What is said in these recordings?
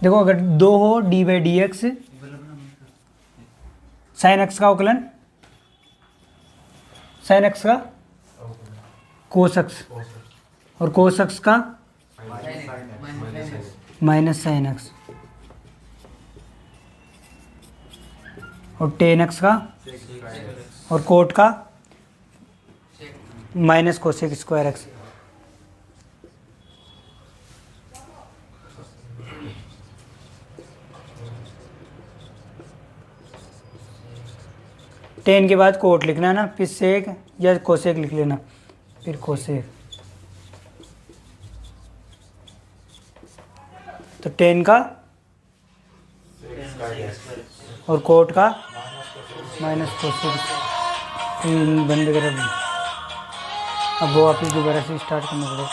देखो अगर 2 हो D by d x sine x का अवकलन, साइन एक्स का कोस एक्स और कोस एक्स का माइनस साइन एक्स और टेन एक्स का और कोट का minus cosec square x. Ten के बाद कोट लिखना है ना, फिर सेक या कोसेक लिख लेना, फिर कोसेक। तो टेन का और कोट का माइनस कोसेक बंद कर। अब वो वापिस दोबारा से स्टार्ट करना पड़ेगा।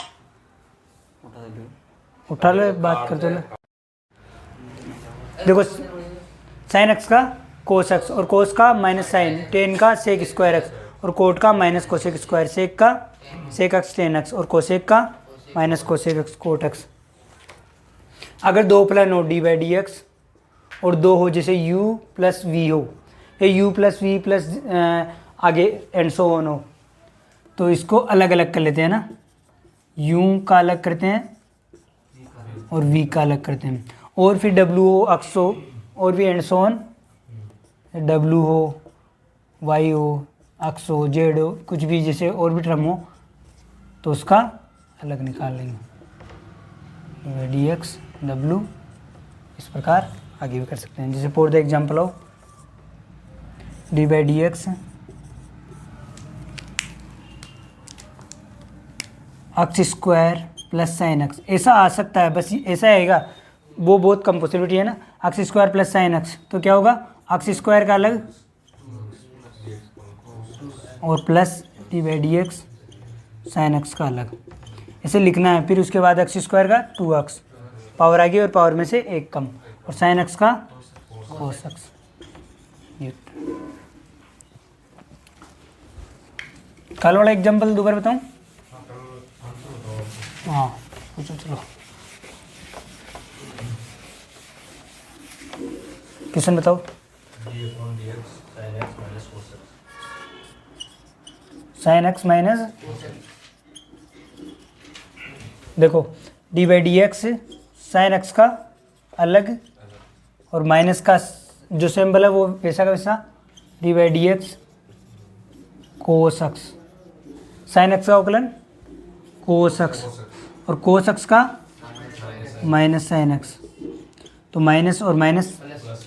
उठा लो, बात कर दो लो। देखो साइन एक्स का कोस एक्स और कोस का माइनस साइन, टेन का सेक स्क्वायर एक्स और कोट का माइनस कोसेक स्क्वायर, सेक का सेक एक्स टेन एक्स और कोसेक का minus cosec x cot x. अगर दो प्लान हो डी बाई डी एक्स और दो हो जैसे u प्लस वी हो, या u प्लस वी प्लस आगे एंड सो ऑन हो, तो इसको अलग अलग कर लेते हैं ना, u का अलग करते हैं और v का अलग करते हैं, और फिर w हो अक्स हो और भी एंड सो ऑन, w हो y हो अक्स हो z हो कुछ भी जैसे और भी टर्म हो तो उसका अलग निकाल लेंगे। डी एक्स डब्लू इस प्रकार आगे भी कर सकते हैं। जैसे फॉर द एग्जाम्पल हो D by d x x square plus sine x, ऐसा आ सकता है, बस ऐसा आएगा, वो बहुत कम पॉसिबिलिटी है ना। X square plus sine x तो क्या होगा, एक्स स्क्वायर का अलग और plus D by d x sine x का अलग, इसे लिखना है। फिर उसके बाद एक्स स्क्वायर का 2x पावर आ गई और पावर में से एक कम, और साइन एक्स का कोस एक्स। कल वाला एग्जाम्पल दोबारा बताऊं? हाँ पूछो, चलो क्वेश्चन बताओ। साइन एक्स माइनस, देखो D by d x sine x का अलग और माइनस का जो सिंबल है वो वैसा का वैसा, d by d x cos x, sine x का अवकलन कोस एक्स और कोस एक्स का माइनस साइन एक्स, तो माइनस और minus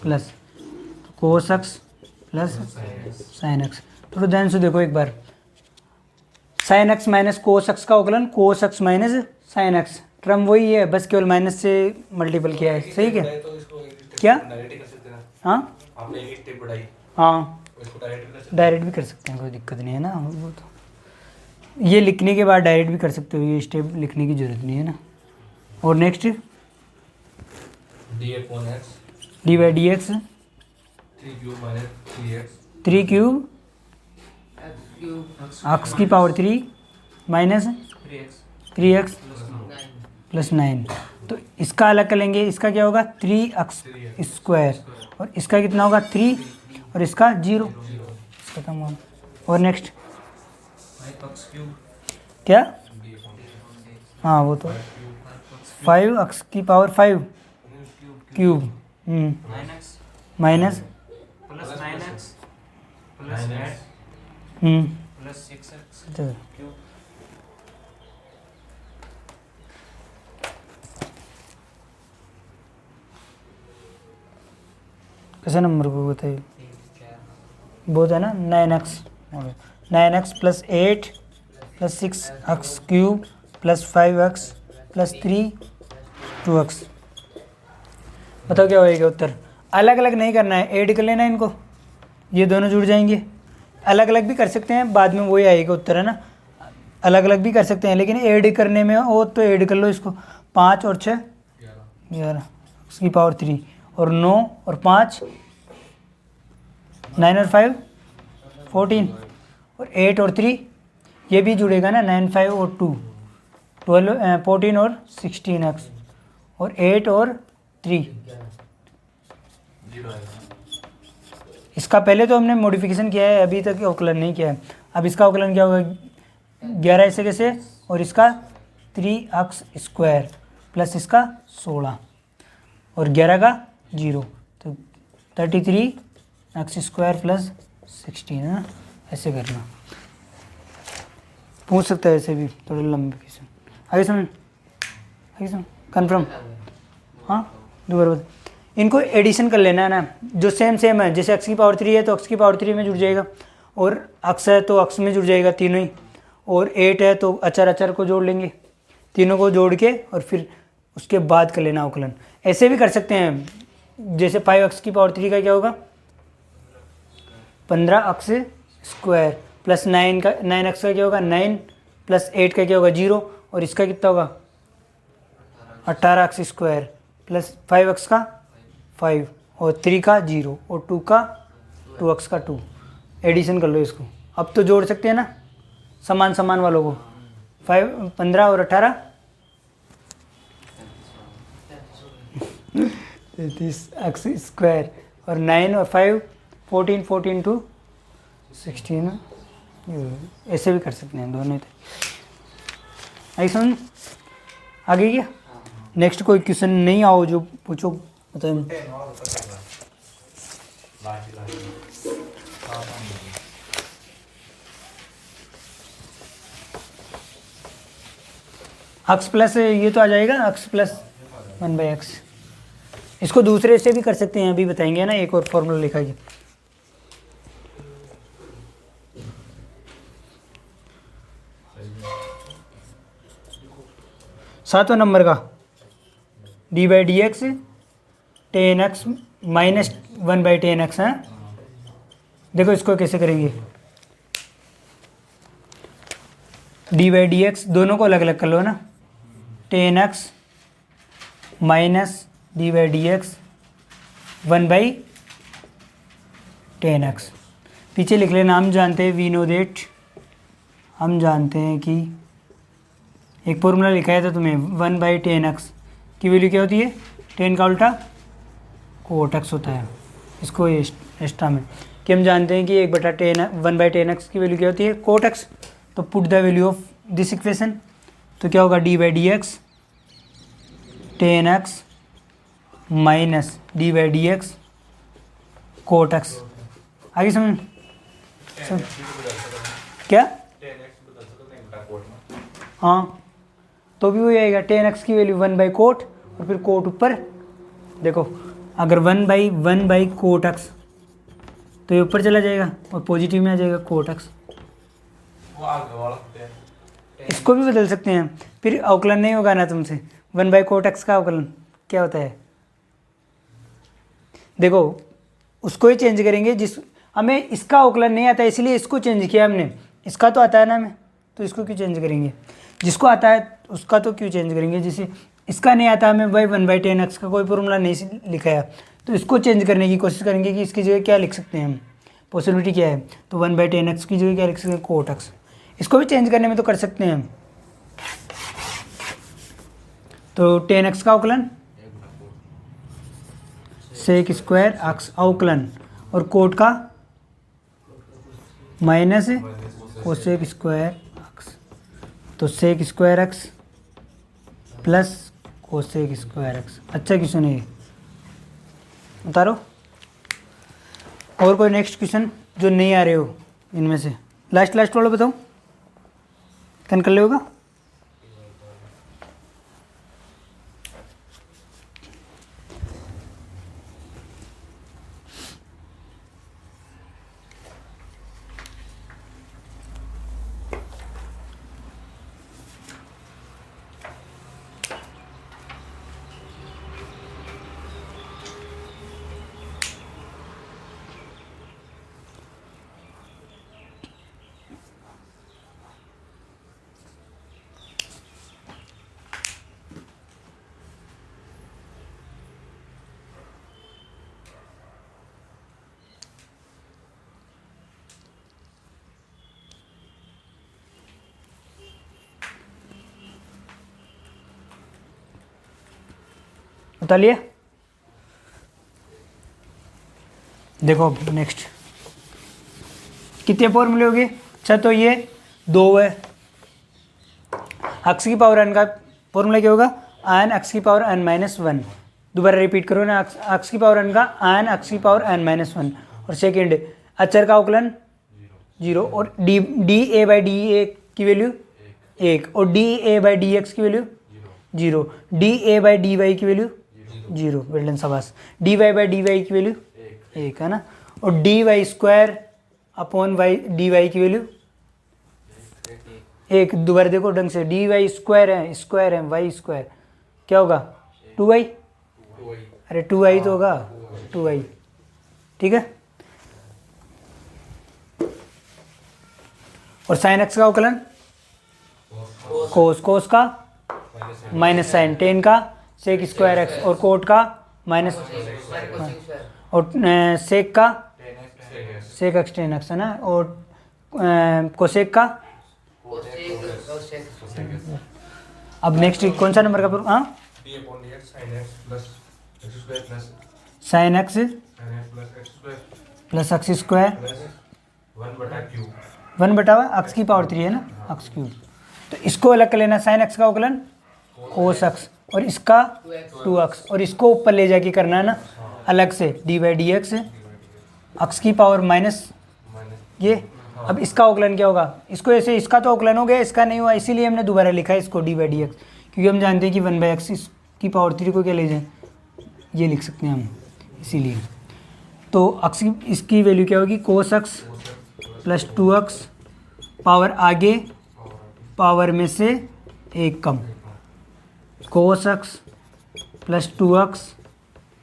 plus, cos x plus sine x. थोड़ा ध्यान से देखो एक बार, sine x minus cos x का अवकलन cos x minus sine x, term वही है, बस केवल माइनस से मल्टीपल किया है, सही क्या? क्या? हाँ हाँ डायरेक्ट भी कर सकते हैं, कोई दिक्कत नहीं है ना। वो तो ये लिखने के बाद डायरेक्ट भी कर सकते हो, ये स्टेप लिखने की जरूरत नहीं है ना। और next D by d x 3 cube x की पावर 3 माइनस 3x प्लस 9, तो इसका अलग कर लेंगे, इसका क्या होगा 3x स्क्वायर और इसका कितना होगा 3 और इसका 0, खत्म हुआ। और नेक्स्ट क्या? हाँ वो तो 5x की पावर 5 क्यूब माइनस कैसे नंबर को बताइए, बहुत है ना 9x plus 8 plus 6x cube plus 5x plus 3 2x। बताओ क्या होएगा उत्तर? अलग अलग नहीं करना है, ऐड कर लेना है इनको, ये दोनों जुड़ जाएंगे। अलग अलग भी कर सकते हैं, बाद में वही आएगा उत्तर, है ना। अलग अलग भी कर सकते हैं, लेकिन ऐड करने में हो तो ऐड कर लो इसको, 5 और 6 11 उसकी पावर 3 और 9 और 5 9 और 5 14 और 8 और 3 ये भी जुड़ेगा ना, 9 5 और 2 12 14 और 16x और 8 और 3। इसका पहले तो हमने मॉडिफिकेशन किया है, अभी तक अवकलन नहीं किया है। अब इसका अवकलन क्या होगा, 11 ऐसे कैसे, और इसका 3x² प्लस इसका 16 और 11 का 0, तो 33x² प्लस 16 है ना, ऐसे करना। पूछ सकता है ऐसे भी, थोड़े लंबे क्वेश्चन। आगे समझ कन्फर्म। हाँ दोबारा बता, इनको एडिशन कर लेना है ना, जो सेम है, जैसे x की पावर 3 है तो x की पावर 3 में जुड़ जाएगा, और x है तो x में जुड़ जाएगा तीनों ही, और 8 है तो अचार को जोड़ लेंगे, तीनों को जोड़ के और फिर उसके बाद कर लेना अवकलन। ऐसे भी कर सकते हैं, जैसे 5x की पावर 3 का क्या होगा, 15x² प्लस 9x का क्या होगा, 9 प्लस 8 का क्या होगा, 0, और इसका कितना होगा 18x² प्लस 5x का 5 और 3 का 0 और 2x का 2। एडिशन कर लो इसको। अब तो जोड़ सकते हैं ना समान वालों को, 15 और 18 33x² और 9 और 5 14 to 16। ऐसे भी कर सकते हैं दोनों। आई समझ आगे क्या, नेक्स्ट कोई क्वेश्चन नहीं आओ जो पूछो बताए। x प्लस ये तो आ जाएगा, x प्लस 1/x। इसको दूसरे से भी कर सकते हैं, अभी बताएंगे ना, एक और फॉर्मूला लिखा है। 7वां नंबर का d/dx tan x minus 1/tan x है। देखो इसको कैसे करेंगे, d/dx दोनों को अलग अलग कर लो ना, tan x minus d/dx 1/tan x। पीछे लिख लेना, हम जानते हैं वी नो दैट, हम जानते हैं कि एक फॉर्मूला लिखा है था तुम्हें, 1/tan x की वैल्यू क्या होती है, tan का उल्टा cot x होता है। इसको एक्स्ट्रा में कि हम जानते हैं कि 1/tan x की वैल्यू क्या होती है, cot x। तो put the value of this equation, तो क्या होगा d/dx tan x minus d/dx cot x। आगे समझ क्या, हाँ तो भी वही आएगा, tan x की वैल्यू 1/cot और फिर cot ऊपर। देखो अगर 1/cot x तो ये ऊपर चला जाएगा और पॉजिटिव में आ जाएगा cot x। इसको भी बदल सकते हैं, फिर अवकलन नहीं होगा ना तुमसे। 1/cot x का अवकलन क्या होता है, देखो उसको ही चेंज करेंगे जिस, हमें इसका अवकलन नहीं आता इसलिए इसको चेंज किया हमने। इसका तो आता है ना हमें, तो इसको क्यों चेंज करेंगे, जिसको आता है उसका तो क्यों चेंज करेंगे। जिसे इसका नहीं आता हमें, भाई 1/tan x का कोई फॉर्मूला नहीं लिखा है, तो इसको चेंज करने की कोशिश करेंगे कि इसकी जगह क्या लिख सकते हैं हम, पॉसिबिलिटी क्या है। तो 1/tan x की जगह क्या लिख सकते हैं, cot x। इसको भी चेंज करने में तो कर सकते हैं हम। तो tan x का अवकलन sec² x अवकलन, और cot का माइनस cosec² x। तो sec² x plus cosec² x। अच्छा क्वेश्चन है ये, उतारो। और कोई नेक्स्ट क्वेश्चन जो नहीं आ रहे हो इनमें से, लास्ट वाला बताओ, कन कर लेगा। बता लिए। देखो नेक्स्ट कितने फॉर्मूले हो गए? अच्छा तो ये 2 है। एक्स की पावर n का फॉर्मूला क्या होगा? n एक्स की पावर n माइनस 1। दोबारा रिपीट करो ना, एक्स की पावर n का n एक्स की पावर n माइनस 1। और सेकेंड अचर का अवकलन 0 और d a by d a की वैल्यू 1 और d a by d x की value 0, d a by d y की वैल्यू 0। वेल्डन शाबाश। D y by d y की वैल्यू 1 है ना। और d y square upon y d y की वैल्यू 1। दोबारा देखो ढंग से, डी वाई स्क्वायर है वाई स्क्वायर क्या होगा? 2y। अरे 2y तो होगा 2y, ठीक है। और साइन एक्स का अवकलन कोस का माइनस साइन टेन का सेक स्क्वायर एक्स और कोट का माइनस और सेक का सेक एक्स टेन एक्स है ना। और कोसेक का अब नेक्स्ट कौन सा नंबर का? हाँ sine x plus x square 1 बटा एक्स की पावर 3 है ना, एक्स क्यूब। तो इसको अलग कर लेना, साइन एक्स का अवकलन कोस एक्स और इसका 2x और इसको ऊपर ले जाके करना है ना अलग से D by d x x की पावर माइनस ये। अब इसका अवकलन क्या होगा? इसको ऐसे, इसका तो अवकलन हो गया, इसका नहीं हुआ, इसीलिए हमने दोबारा लिखा है इसको डी बाई डी एक्स, क्योंकि हम जानते हैं कि 1 बाई एक्स की पावर 3 को क्या ले जाए, ये लिख सकते हैं हम, इसीलिए। तो एक्स इसकी वैल्यू क्या होगी? Cos x plus 2x power आगे पावर में से 1 कम, cos x plus 2x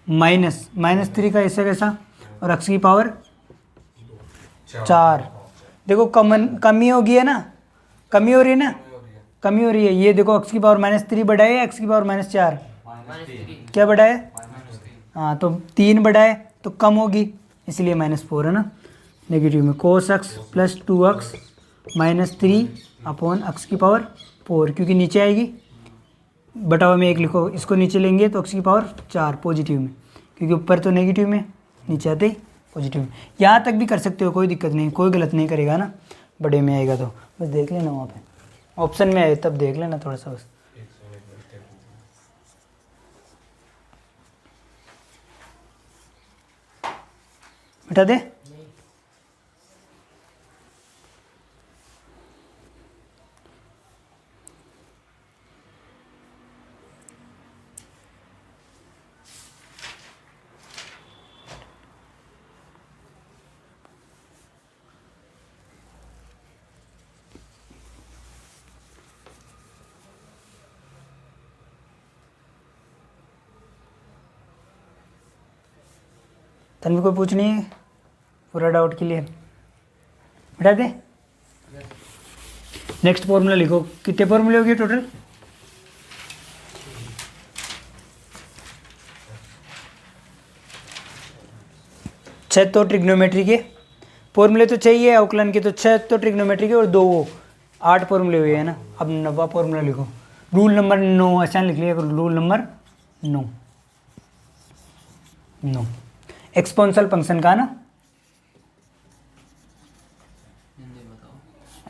minus 3 का ऐसा कैसा और एक्स की पावर 4। देखो कमी होगी है ना, कमी हो रही है ना, कमी हो रही है। ये देखो एक्स की पावर -3 बढ़ा है, एक्स की पावर -4 क्या बढ़ा है? हाँ तो 3 बढ़ा है तो कम होगी, इसलिए -4 है ना। नेगेटिव में कोस x plus 2x -3 upon x की पावर 4, क्योंकि नीचे आएगी बटावा में 1 लिखो, इसको नीचे लेंगे तो एक्स की पावर 4 पॉजिटिव में, क्योंकि ऊपर तो नेगेटिव में नीचे आते ही पॉजिटिव में। यहाँ तक भी कर सकते हो, कोई दिक्कत नहीं, कोई गलत नहीं करेगा ना, बड़े में आएगा तो बस देख लेना, वहाँ पे ऑप्शन में आए तब देख लेना थोड़ा सा बस। बिठा दे। तन्वी को पूछनी है पूरा डाउट के लिए, बिठा दे। नेक्स्ट फॉर्मूला लिखो, कितने फॉर्मूले हो गए टोटल? छह तो ट्रिग्नोमेट्री के फॉर्मूले तो चाहिए, अवकलन के तो 6 तो ट्रिग्नोमेट्री के और 2 वो 8 फॉर्मूले हुए हैं ना। अब 9वां फॉर्मूला लिखो, रूल नंबर 9 आसान लिख लिया, रूल नंबर 9 एक्सपोनेंशियल फंक्शन का ना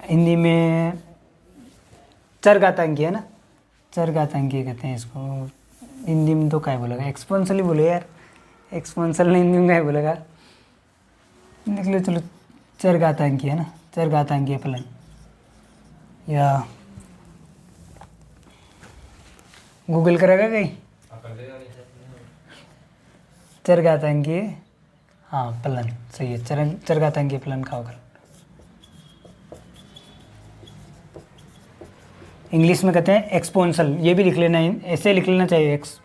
हिंदी में चरघातांकी है ना, चरघातांकी कहते हैं इसको। हिंदी में तो क्या बोलेगा, एक्सपोनेंशियल ही बोले यार, एक्सपोनेंशियल नहीं हिंदी में क्या बोलेगा, लिख लो चलो चरघातांकी है ना, चरघातांकी फलन या गूगल करेगा कहीं चरघातांकी, हाँ फलन सही है, चरघातांकी फलन का होगा। इंग्लिश में कहते हैं एक्सपोनेंशियल, ये भी लिख लेना, ऐसे लिख लेना चाहिए एक्स।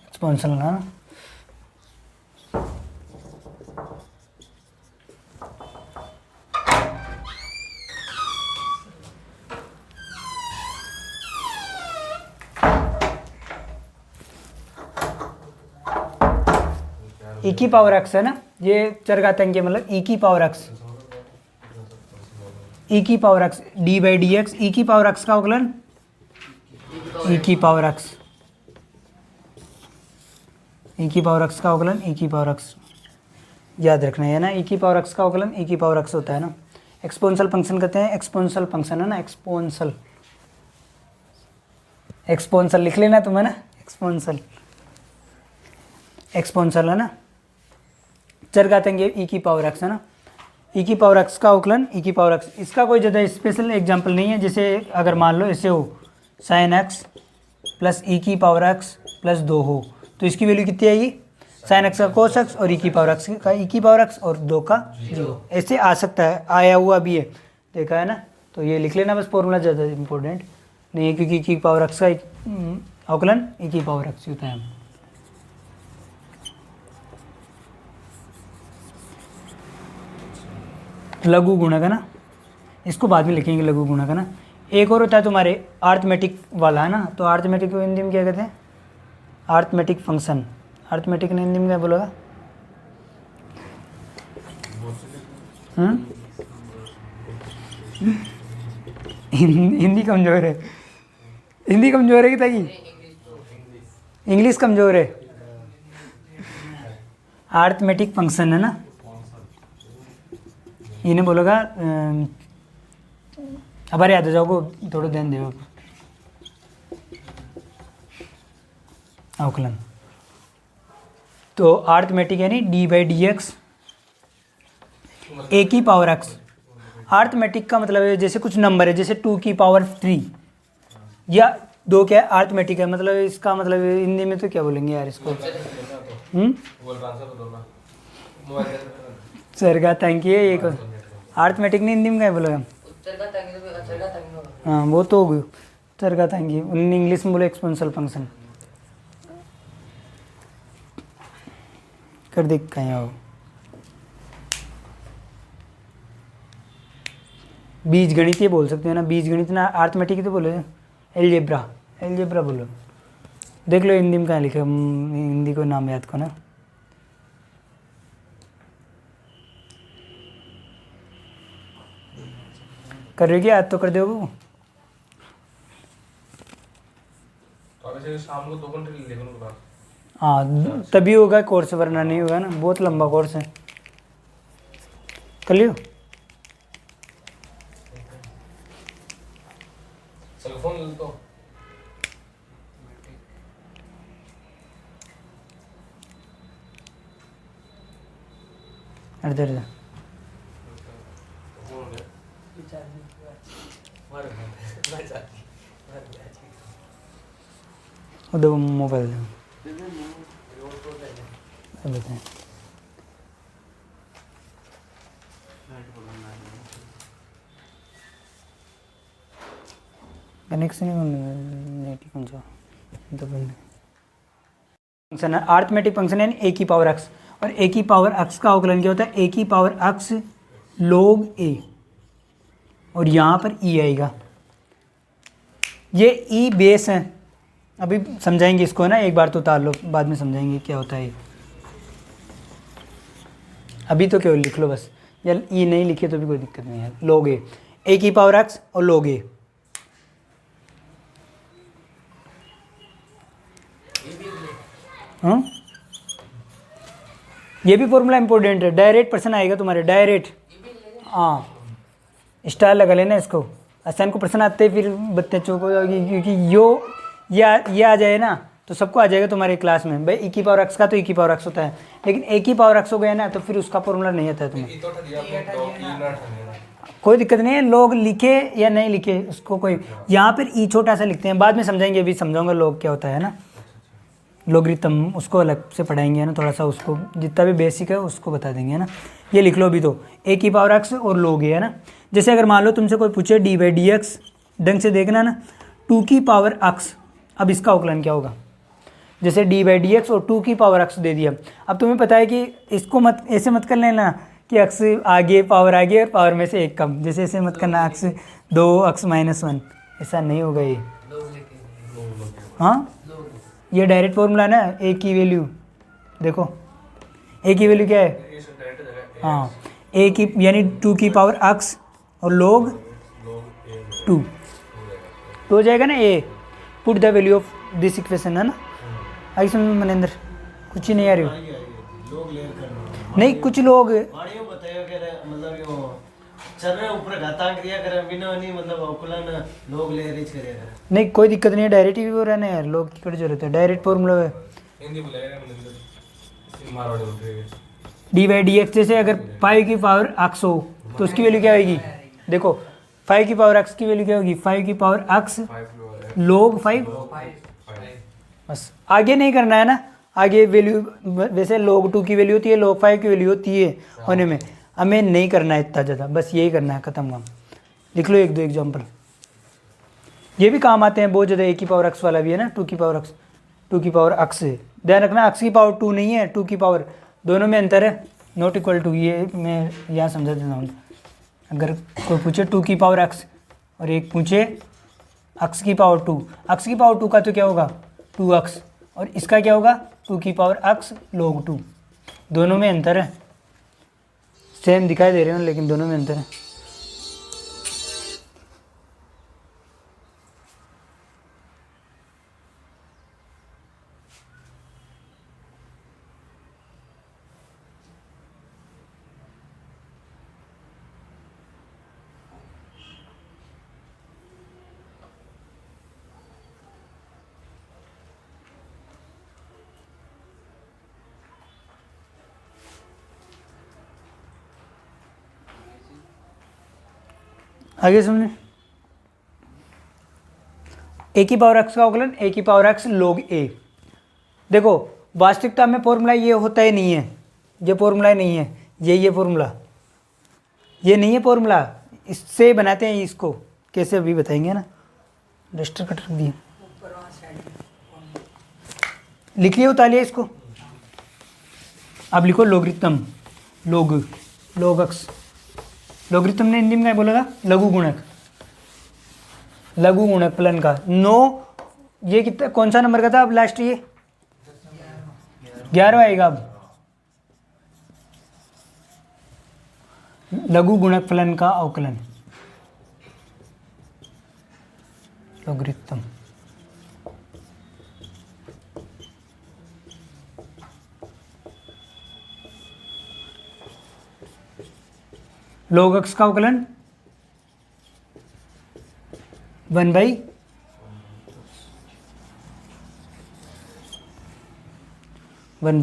एक्सपोनेंशियल ना, e की पावर x है ना, ये चरघातांकी मतलब ई की पावर एक्स, ई की power x d by d x, e की पावर एक्स का अवकलन ई की पावर एक्स, ई की पावर एक्स का अवकलन ई की पावर एक्स, याद रखना है ना, ई की पावर एक्स का अवकलन ई की पावर एक्स होता है ना। एक्सपोनेंशियल फंक्शन कहते हैं, एक्सपोनेंशियल फंक्शन है ना, एक्सपोनेंशियल, एक्सपोनेंशियल लिख लेना तुम्हें ना, एक्सपोनेंशियल, एक्सपोनेंशियल है ना, चरघातांकी ई की पावर एक्स है ना, ई की पावर एक्स का अवकलन ई की पावर एक्स। इसका कोई ज़्यादा स्पेशल एग्जांपल नहीं है, जैसे अगर मान लो ऐसे हो साइन एक्स प्लस ई की पावर एक्स प्लस 2 हो, तो इसकी वैल्यू कितनी आएगी, साइन एक्स का कोस एक्स और ई की पावर एक्स का ई की पावर एक्स और 2 का 0, ऐसे आ सकता है, आया हुआ भी है, देखा है ना। तो ये लिख लेना बस, फॉर्मूला ज़्यादा इंपॉर्टेंट नहीं है, क्योंकि ई की पावर एक्स का अवकलन ई की पावर एक्स होता है। लघु गुणक है ना, इसको बाद में लिखेंगे लघु गुणक है ना। एक और होता है तुम्हारे अर्थमेटिक वाला है ना, तो अर्थमेटिक को हिंदी में क्या कहते हैं, अर्थमेटिक फंक्शन, अर्थमेटिक ने हिंदी में क्या बोलेगा, हिंदी कमजोर है, हिंदी कमजोर है कि ताकि इंग्लिश कमजोर है। अर्थमेटिक फंक्शन है ना, इन्हें बोलेगा अब याद हो जाओगे, थोड़ा ध्यान दो। अवकलन तो अर्थमेटिक यानी डी बाई डी एक्स ए की पावर एक्स। अर्थमेटिक का मतलब है जैसे कुछ नंबर है, जैसे 2 की पावर 3 या 2 क्या है, अर्थमेटिक है, मतलब इसका मतलब हिंदी में तो क्या बोलेंगे यार इसको, चरघातांकी है एक, अर्थमेटिक ने हिंदी में क्या बोलेगा, हाँ वो तो हो गई चरघातांकी, उन्होंने इंग्लिश में बोले एक्सपोनेंशियल फंक्शन। कर देख कहीं आओ, बीज गणित ये बोल सकते हो ना, बीज गणित ना, अर्थमेटिक तो बोले एलजेब्रा, एलजेब्रा बोलो, देख लो हिंदी में कहाँ लिखा, हिंदी को नाम याद को ना। कर रही याद तो कर दो, शाम को 2 घंटे ले लेगा उनके पास। हाँ तभी होगा कोर्स, वरना नहीं होगा ना, बहुत लंबा कोर्स है, कर लियो। फोन ले तो इधर उधर मोबाइल बताएं, कनेक्शन फंक्शन है अर्थमेटिक फंक्शन है ए की पावर एक्स, और ए की पावर एक्स का अवकलन क्या होता है, ए की पावर एक्स log ए, और यहाँ पर ई आएगा, ये ई बेस है, अभी समझाएंगे इसको ना, एक बार तो उतार लो, बाद में समझाएंगे क्या होता है। अभी तो केवल लिख लो बस, या ई नहीं लिखे तो भी कोई दिक्कत नहीं है। log ए की पावर एक्स और log ए, हाँ ये भी फॉर्मूला इंपॉर्टेंट है, डायरेक्ट पर्सन आएगा तुम्हारे, डायरेक्ट, हाँ स्टार लगा लेना इसको, आसान को प्रश्न आते फिर बच्चों को, क्योंकि ये आ जाए ना तो सबको आ जाएगा तुम्हारे क्लास में, भाई ई की पावर एक्स का तो ई की पावर एक्स होता है, लेकिन ए की पावर एक्स हो गया ना तो फिर उसका फॉर्मूला नहीं आता है तुम्हें। कोई दिक्कत नहीं है, लोग लिखे या नहीं लिखे उसको कोई, यहाँ पर ई छोटा सा लिखते हैं, बाद में समझाएंगे, अभी समझाऊंगा लोग क्या होता है ना, लोगरिथम उसको अलग से पढ़ाएंगे ना, थोड़ा सा उसको जितना भी बेसिक है उसको बता देंगे ना। ये लिख लो अभी तो, ए की पावर एक्स और log ए है ना। जैसे अगर मान लो तुमसे कोई पूछे डी बाई डी एक्स, ढंग से देखना ना, 2 की पावर एक्स, अब इसका अवकलन क्या होगा, जैसे डी बाई डी एक्स और 2 की पावर एक्स दे दिया, अब तुम्हें पता है कि इसको मत ऐसे मत कर लेना कि एक्स आगे पावर आगे और पावर में से एक कम, जैसे ऐसे मत करना एक्स 2 एक्स -1, ऐसा नहीं होगा ये, हाँ ये डायरेक्ट फॉर्मूला है ना, ए की वैल्यू देखो, ए की वैल्यू क्या है? ये सब डायरेक्ट जगह हाँ, ए की यानी 2 की पावर एक्स और log लोग ए 2 तो हो जाएगा ना ए। Put the value of this equation, है ना? आई समझ में मनेंद्र? कुछ ही नहीं आ रही हो? लोग लेयर करना नहीं, कुछ लोग वाणियों बतायो कि मतलब यो चल रहे ऊपर घातांक दिया करे बिना नहीं मतलब अवकलन लोग लेयर रीच करेगा। नहीं, कोई दिक्कत नहीं है, डायरेक्ट ही हो रहा है यार, लोग की क्या जरूरत है, डायरेक्ट फॉर्मूला है। हिंदी बोलेगा मतलब मारवाड़ी बोल रहे हैं डी बाई डी एक्स, जैसे अगर 5 की पावर एक्स हो तो उसकी वैल्यू क्या होगी? देखो 5 की पावर एक्स की वैल्यू क्या होगी? 5 की पावर एक्स 5 log 5। बस आगे नहीं करना है ना, आगे वैल्यू वैसे log 2 की वैल्यू होती है, log 5 की वैल्यू होती है होने में, हमें नहीं करना है इतना ज़्यादा, बस यही करना है, ख़त्म काम। लिख लो 1-2 एग्जाम्पल, ये भी काम आते हैं बहुत ज़्यादा। ए की पावर एक्स वाला भी है ना, 2 की पावर एक्स, 2 की पावर एक्स है, ध्यान रखना एक्स की पावर 2 नहीं है, 2 की पावर, दोनों में अंतर है, नॉट इक्वल टू। ये मैं यहाँ समझा देता हूँ। अगर कोई पूछे 2 की पावर एक्स और एक पूछे एक्स की पावर 2, एक्स की पावर 2 का तो क्या होगा 2x, और इसका क्या होगा 2 की पावर x log 2, दोनों में अंतर है। सेम दिखाई दे रहे हो लेकिन दोनों में अंतर है। आगे समझे, ए की पावर एक्स का अवकलन ए की पावर एक्स log a। देखो वास्तविकता में फॉर्मूला ये होता ही नहीं है, ये फॉर्मूला ही नहीं है, ये फॉर्मूला ये नहीं है फॉर्मूला, इससे बनाते हैं इसको, कैसे अभी बताएंगे ना। रजिस्टर कट रख दिए, लिख लिया, उतार लिया इसको। अब लिखो लोगरिथम, log x। लोगरिथम ने हिंदी में क्या बोलेगा? लघु गुणक, लघु गुणक फलन का। 9 ये कितना, कौन सा नंबर का था अब लास्ट? ये 11वां आएगा अब। लघु गुणक फलन का अवकलन लोगरिथम। log x का अवकलन 1 बाई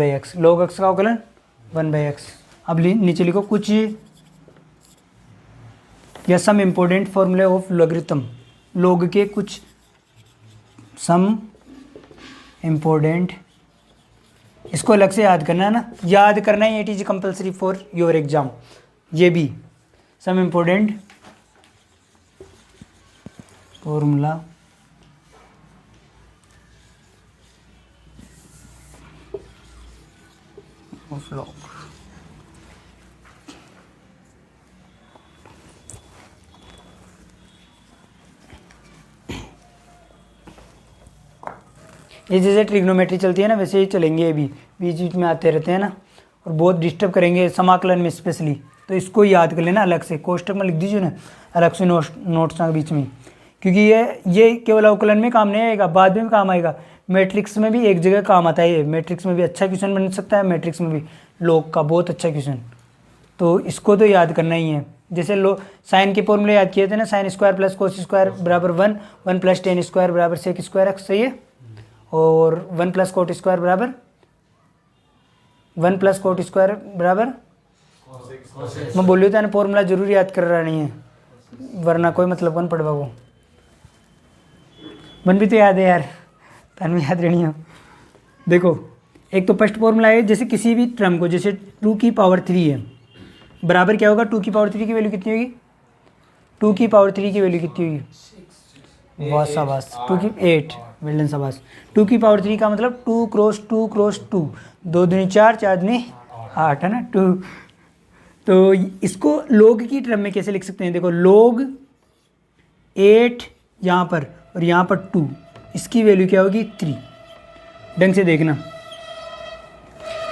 एक्स, log x का अवकलन 1 बाई एक्स। अब नीचे लिखो कुछ या सम इम्पोर्टेंट फॉर्मूले ऑफ लॉगरिथम, log के कुछ सम इम्पोर्टेंट, इसको अलग से याद करना है ना, याद करना है, it is compulsory for your exam. ये भी some important formula of log. ये जैसे ट्रिग्नोमेट्री चलती है ना, वैसे ही चलेंगे, ये भी बीच बीच में आते रहते हैं ना, और बहुत डिस्टर्ब करेंगे समाकलन में स्पेशली, तो इसको याद कर लेना अलग से, कोष्टक में लिख दीजिए ना अलग से, नोट्स के बीच में, क्योंकि ये केवल अवकलन में काम नहीं आएगा, बाद में काम आएगा। मैट्रिक्स में भी एक जगह काम आता है, ये मैट्रिक्स में भी अच्छा क्वेश्चन बन सकता है, मैट्रिक्स में भी log का बहुत अच्छा क्वेश्चन, तो इसको तो याद करना ही है। जैसे साइन के फॉर्मूले याद किए थे ना, sine square plus cos square बराबर 1, 1 प्लस टेन स्क्वायर बराबर सेक स्क्वायर एक्स, सही है, और 1 प्लस कोट स्क्वायर बराबर 1 प्लस कोट स्क्वायर बराबर, मैं बोल रही था ना फॉर्मूला जरूर याद कर रहा नहीं है, वरना कोई मतलब कौन पढ़वा वो। मन भी तो याद है यार, तन याद रहनी हो। देखो एक तो फर्स्ट फॉर्मूला है, जैसे किसी भी टर्म को, जैसे 2 की पावर 3 है, बराबर क्या होगा 2 की पावर 3 की वैल्यू कितनी होगी? 2 की पावर 3 की वैल्यू कितनी होगी? वाह शाबाश, 2 की 8, वेल्डन शाबाश। 2 की पावर 3 का मतलब 2 क्रॉस 2 क्रॉस 2, 2 दूनी 4, 4 दूनी 8, है ना 2। तो इसको log की टर्म में कैसे लिख सकते हैं? देखो log 8 यहाँ पर और यहाँ पर 2, इसकी वैल्यू क्या होगी 3। ढंग से देखना,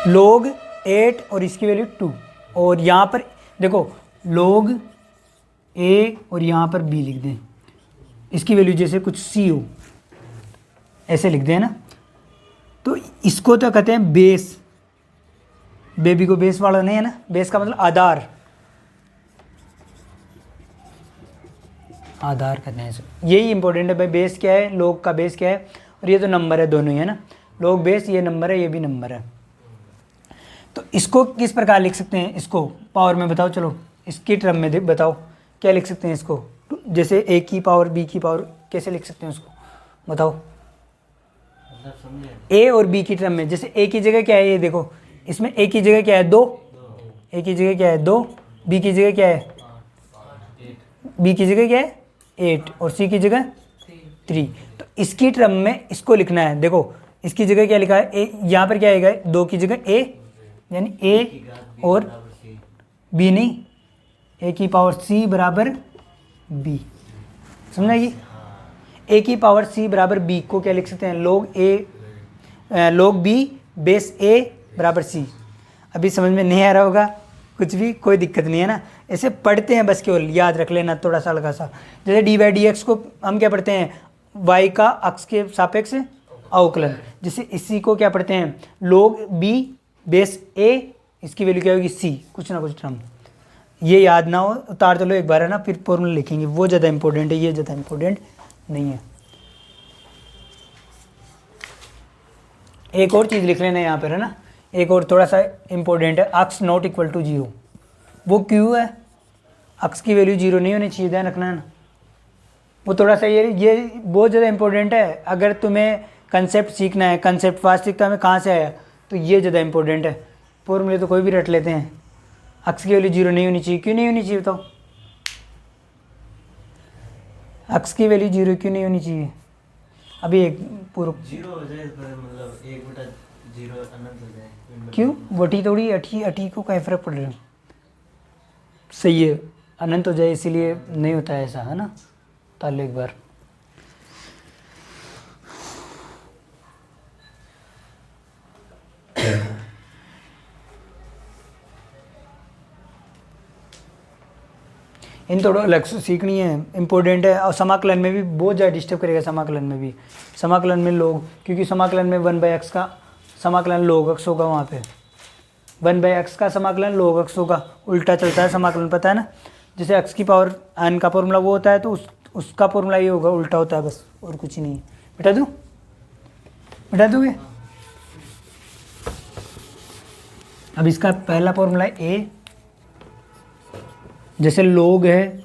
log 8 और इसकी वैल्यू 2। और यहाँ पर देखो log a और यहाँ पर b लिख दें, इसकी वैल्यू जैसे कुछ c हो, ऐसे लिख दें ना। तो इसको तो कहते हैं बेस, बेबी को बेस वाला नहीं है ना, बेस का मतलब आधार, आधार कहते हैं इसे। यही इंपॉर्टेंट है भाई, बेस क्या है, लोग का बेस क्या है, और ये तो नंबर है दोनों ही है ना, लोग बेस, ये नंबर है, ये भी नंबर है। तो इसको किस प्रकार लिख सकते हैं, इसको पावर में बताओ, चलो इसकी टर्म में बताओ क्या लिख सकते हैं इसको, जैसे ए की पावर बी की पावर कैसे लिख सकते हैं उसको बताओ। मतलब समझे? ए और बी की टर्म में, जैसे ए की जगह क्या है, ये देखो इसमें ए की जगह क्या है 2, ए की जगह क्या है 2, बी की जगह क्या है, बी की जगह क्या है 8 और सी की जगह 3। तो इसकी टर्म में इसको लिखना है, देखो इसकी जगह क्या लिखा है, ए, यहाँ पर क्या आएगा 2 की जगह ए, यानी ए और बी नहीं, ए की पावर सी बराबर बी, समझा ये। ए की पावर सी बराबर बी को क्या लिख सकते हैं, लोग ए, लोग बी बेस ए बराबर सी। अभी समझ में नहीं आ रहा होगा कुछ भी, कोई दिक्कत नहीं है ना, ऐसे पढ़ते हैं बस, केवल याद रख लेना थोड़ा सा हल्का सा। जैसे डी बाई डी एक्स को हम क्या पढ़ते हैं, वाई का अक्ष के सापेक्ष अवकलन, जैसे इसी को क्या पढ़ते हैं, लोग बी बेस ए, इसकी वैल्यू क्या होगी सी, कुछ ना कुछ टर्म, ये याद ना हो उतार तो लो एक बार है ना, फिर फॉर्मूला लिखेंगे, वो ज़्यादा इंपॉर्टेंट है, ये ज़्यादा इंपॉर्टेंट नहीं है। एक और चीज़ लिख लेना यहाँ पर है ना, एक और थोड़ा सा इंपॉर्टेंट है, अक्स नॉट इक्वल टू 0, वो क्यों है, अक्स की वैल्यू 0 नहीं होनी चाहिए, ध्यान रखना है ना, वो थोड़ा सा ये बहुत ज़्यादा इंपॉर्टेंट है। अगर तुम्हें कंसेप्ट सीखना है, कंसेप्ट वास्तविकता में कहाँ से आया, तो ये ज़्यादा इंपॉर्टेंट है। फॉर्मूले तो कोई भी रट लेते हैं, अक्स की वैल्यू 0 नहीं होनी चाहिए, क्यों नहीं होनी चाहिए बताओ, अक्स की वैल्यू 0 क्यों नहीं होनी चाहिए। अभी एक पूर्व 0 हो जाए पर मतलब 1/0 अनंत हो जाए, क्यों, वटी थोड़ी अठी, अठी को क्या फ़र्क पड़ रहा है, सही है, अनंत हो जाए इसीलिए नहीं होता है ऐसा, है ना। तालो एक बार इन थोड़ा अलग से सीखनी है, इंपॉर्टेंट है। और समाकलन में भी बहुत ज़्यादा डिस्टर्ब करेगा, समाकलन में भी, समाकलन में लोग, क्योंकि समाकलन में 1/x का समाकलन log x होगा, वहाँ पे 1/x का समाकलन log x होगा, उल्टा चलता है समाकलन, पता है ना। जैसे x की पावर n का फॉर्मूला वो होता है, तो उसका फॉर्मूला ये होगा, उल्टा होता है बस, और कुछ ही नहीं है। बिठा दूँ, बिठा दोगे। अब इसका पहला फॉर्मूला a, जैसे लोग है,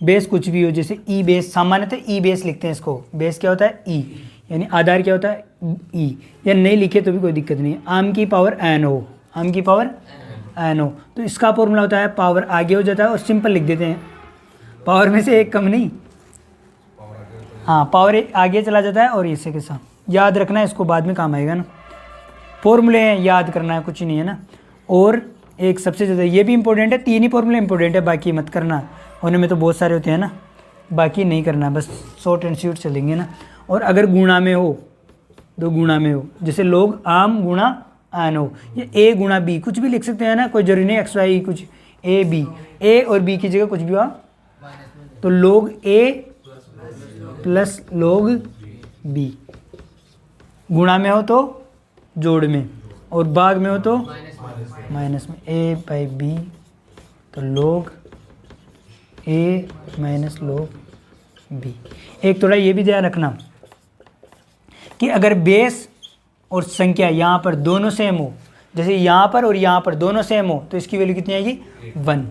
बेस कुछ भी हो, जैसे ई बेस, सामान्यतः ई बेस लिखते हैं इसको, बेस क्या होता है ई, यानी आधार क्या होता है ई, या नहीं लिखे तो भी कोई दिक्कत नहीं है। आम की पावर एन हो, आम की पावर एन हो, तो इसका फॉर्मूला होता है, पावर आगे हो जाता है और सिंपल लिख देते हैं, पावर में से एक कम नहीं, हाँ पावर आगे चला जाता है और इसे के साथ याद रखना है, इसको बाद में काम आएगा ना। फॉर्मूले हैं, याद करना है, कुछ नहीं है ना। और एक सबसे ज़्यादा ये भी इंपॉर्टेंट है, 3 ही फॉर्मूले इंपॉर्टेंट है, बाकी मत करना, होने में तो बहुत सारे होते हैं ना, बाकी नहीं करना, बस शॉर्ट एंड स्वीट चलेंगे ना। और अगर गुणा में हो, 2 गुणा में हो, जैसे लोग आम गुणा एन हो, या ए गुणा बी, कुछ भी लिख सकते हैं ना, कोई जरूरी नहीं एक्स वाई, कुछ ए बी, ए और बी की जगह कुछ भी हो, तो लोग ए प्लस लोग बी, गुणा में हो तो जोड़ में, और भाग में हो तो माइनस में, ए बाई बी, तो लोग ए माइनस लोग बी। एक थोड़ा ये भी ध्यान रखना कि अगर बेस और संख्या यहाँ पर दोनों सेम हो, जैसे यहाँ पर और यहाँ पर दोनों सेम हो, तो इसकी वैल्यू कितनी आएगी 1,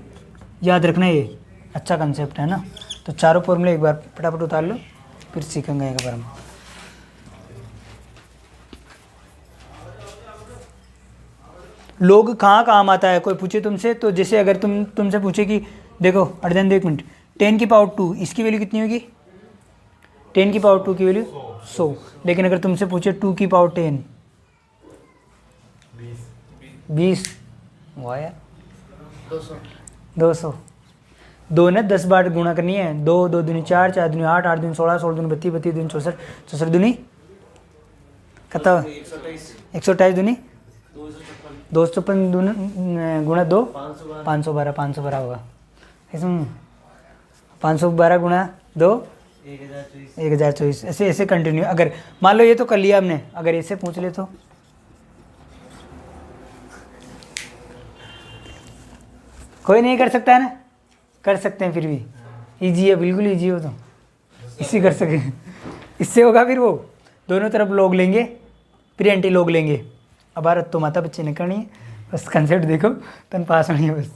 याद रखना, ये अच्छा कंसेप्ट है ना। तो चारों फॉर्मूले एक बार फटाफट उतार लो, फिर सीखेंगे एक बार हम। लोग कहाँ काम आता है, कोई पूछे तुमसे, तो जैसे अगर तुमसे पूछे कि देखो अर्धन दो 1 मिनट, 10 की पावर 2 इसकी वैल्यू कितनी होगी, 10 की पावर 2 की वैल्यू 100, लेकिन अगर तुमसे पूछे 2 की पावर 10 20 हुआ यार 200, 2 ने 10 बार गुणा करनी है, 2 2 दूनी 4 4 दूनी 8 8 दूनी 16 16 दूनी 32 32 दूनी 64 64 दूनी कितना 128 दूनी 255 गुणा 2 512 512 512 होगा इसमें 512 गुणा 2 1024 1024 ऐसे ऐसे कंटिन्यू। अगर मान लो ये तो कर लिया हमने, अगर ऐसे पूछ ले तो कोई नहीं कर सकता है ना, कर सकते हैं फिर भी, इजी है, बिल्कुल इजी हो तो इससे कर सके। इससे होगा फिर वो दोनों तरफ लोग लेंगे फिर एंटी लोग लेंगे। अब भारत तो माता बच्चे ने करनी है, बस कंसेप्ट देखो तन पास होनी है बस,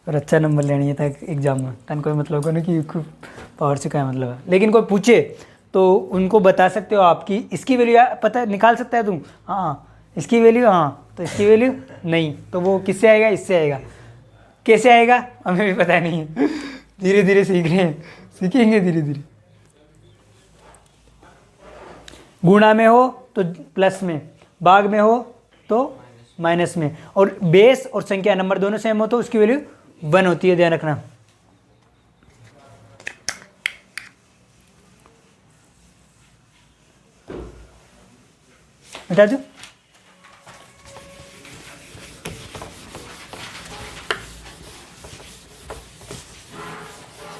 और अच्छा नंबर लेनी है तक एग्जाम में। तन कोई मतलब को नहीं कि खूब पावर से क्या मतलब है, लेकिन कोई पूछे तो उनको बता सकते हो आपकी इसकी वैल्यू पता निकाल सकता है तुम, हाँ इसकी वैल्यू, हाँ तो इसकी वैल्यू नहीं, तो वो किससे आएगा, इससे आएगा। कैसे आएगा हमें भी पता नहीं है, धीरे धीरे सीख रहे हैं, सीखेंगे धीरे धीरे। गुणा में हो तो प्लस में, भाग में हो तो माइनस में, और बेस और संख्या नंबर दोनों सेम हो तो उसकी वैल्यू 1 होती है, ध्यान रखना। बता दो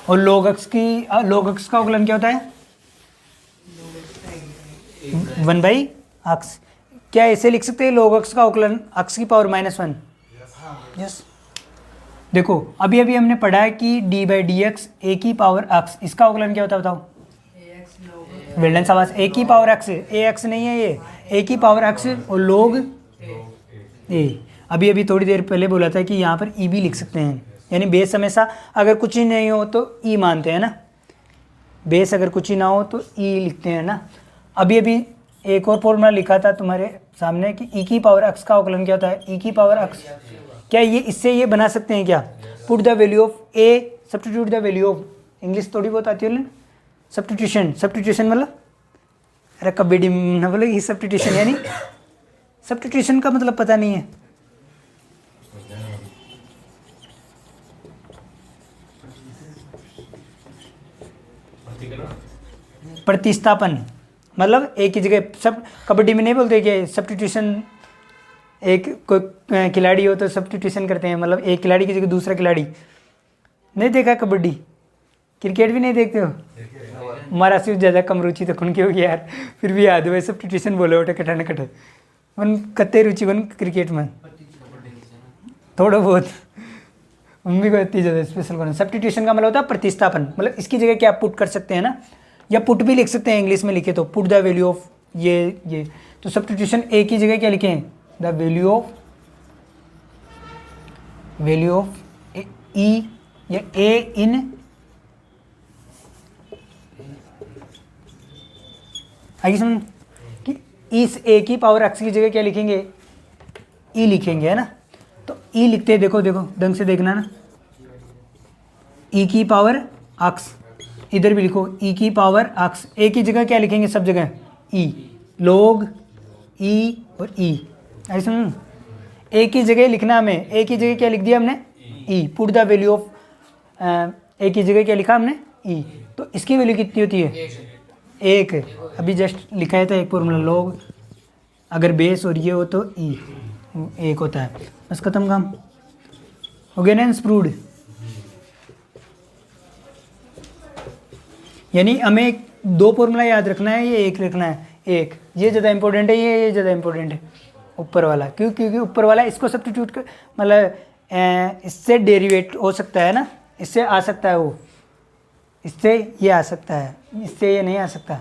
और log x का अवकलन क्या होता है, 1/x। क्या ऐसे लिख सकते हैं log x का अवकलन x की पावर -1? यस। देखो अभी अभी हमने पढ़ा है कि d/dx a की पावर x, इसका अवकलन क्या होता है बताओ? वेल्डन शाबाश, a की पावर x, ax नहीं है ये, a की पावर x और log a। अभी अभी थोड़ी देर पहले बोला था कि यहाँ पर e भी लिख सकते हैं, यानी बेस हमेशा अगर कुछ ही नहीं हो तो ई मानते हैं ना, बेस अगर कुछ ही ना हो तो ई लिखते हैं ना। अभी अभी एक और फॉर्मूला लिखा था तुम्हारे सामने कि ई की पावर एक्स का अवकलन क्या होता है, ई की पावर एक्स। क्या ये इससे ये बना सकते हैं क्या, put the value of A substitute the value of, English थोड़ी बहुत आती है ना, सब्स्टिट्यूशन। सब्स्टिट्यूशन मतलब अरे कबड्डी न बोले ये सब्स्टिट्यूशन, यानी सब्स्टिट्यूशन का मतलब पता नहीं है। प्रतिस्थापन मतलब एक ही जगह, सब कबड्डी में नहीं बोलते कि सब्स्टिट्यूशन, एक कोई खिलाड़ी हो तो सब्स्टिट्यूशन करते हैं, मतलब एक खिलाड़ी की जगह दूसरा खिलाड़ी। नहीं देखा कबड्डी, क्रिकेट भी नहीं देखते हो? हमारा सिर्फ ज़्यादा कम रुचि तो कौन की होगी यार, फिर भी याद हो सब्स्टिट्यूशन बोले उठे कटा न कटे मन कत्ते रुचि बन क्रिकेट में थोड़ा बहुत, मम्मी को इतनी ज़्यादा स्पेशल कौन। सब्स्टिट्यूशन का मतलब होता है प्रतिस्थापन, मतलब इसकी जगह क्या पुट कर सकते हैं ना, या पुट भी लिख सकते हैं, इंग्लिश में लिखे तो पुट द वैल्यू ऑफ ये। तो सब्स्टिट्यूशन ए की जगह क्या लिखें, द वैल्यू ऑफ ई या ए इन आगे समझ कि इस ए की पावर एक्स की जगह क्या लिखेंगे, ई लिखेंगे, है ना। तो ई लिखते हैं, देखो ढंग से देखना ना, ई की पावर एक्स, इधर भी लिखो ई की पावर एक्स, ए की जगह क्या लिखेंगे सब जगह ई, log ई और ई, ऐसे समझ। ए की जगह लिखना हमें, ए की जगह क्या लिख दिया हमने, ई, पुट द वैल्यू ऑफ ए की जगह क्या लिखा हमने, ई। तो इसकी वैल्यू कितनी होती है, 1। अभी जस्ट लिखा था एक फॉर्मूला, log अगर बेस और ये हो तो ई 1 होता है, बस खत्म काम हो गया ना, प्रूव्ड। यानी हमें 2 फॉर्मूला याद रखना है, ये एक रखना है, एक ये ज़्यादा इंपॉर्टेंट है, ये ज़्यादा इंपॉर्टेंट है ऊपर वाला, क्योंकि ऊपर वाला इसको सब्स्टिट्यूट कर, मतलब इससे डेरिवेट हो सकता है ना, इससे आ सकता है वो, इससे ये आ सकता है, इससे ये नहीं आ सकता।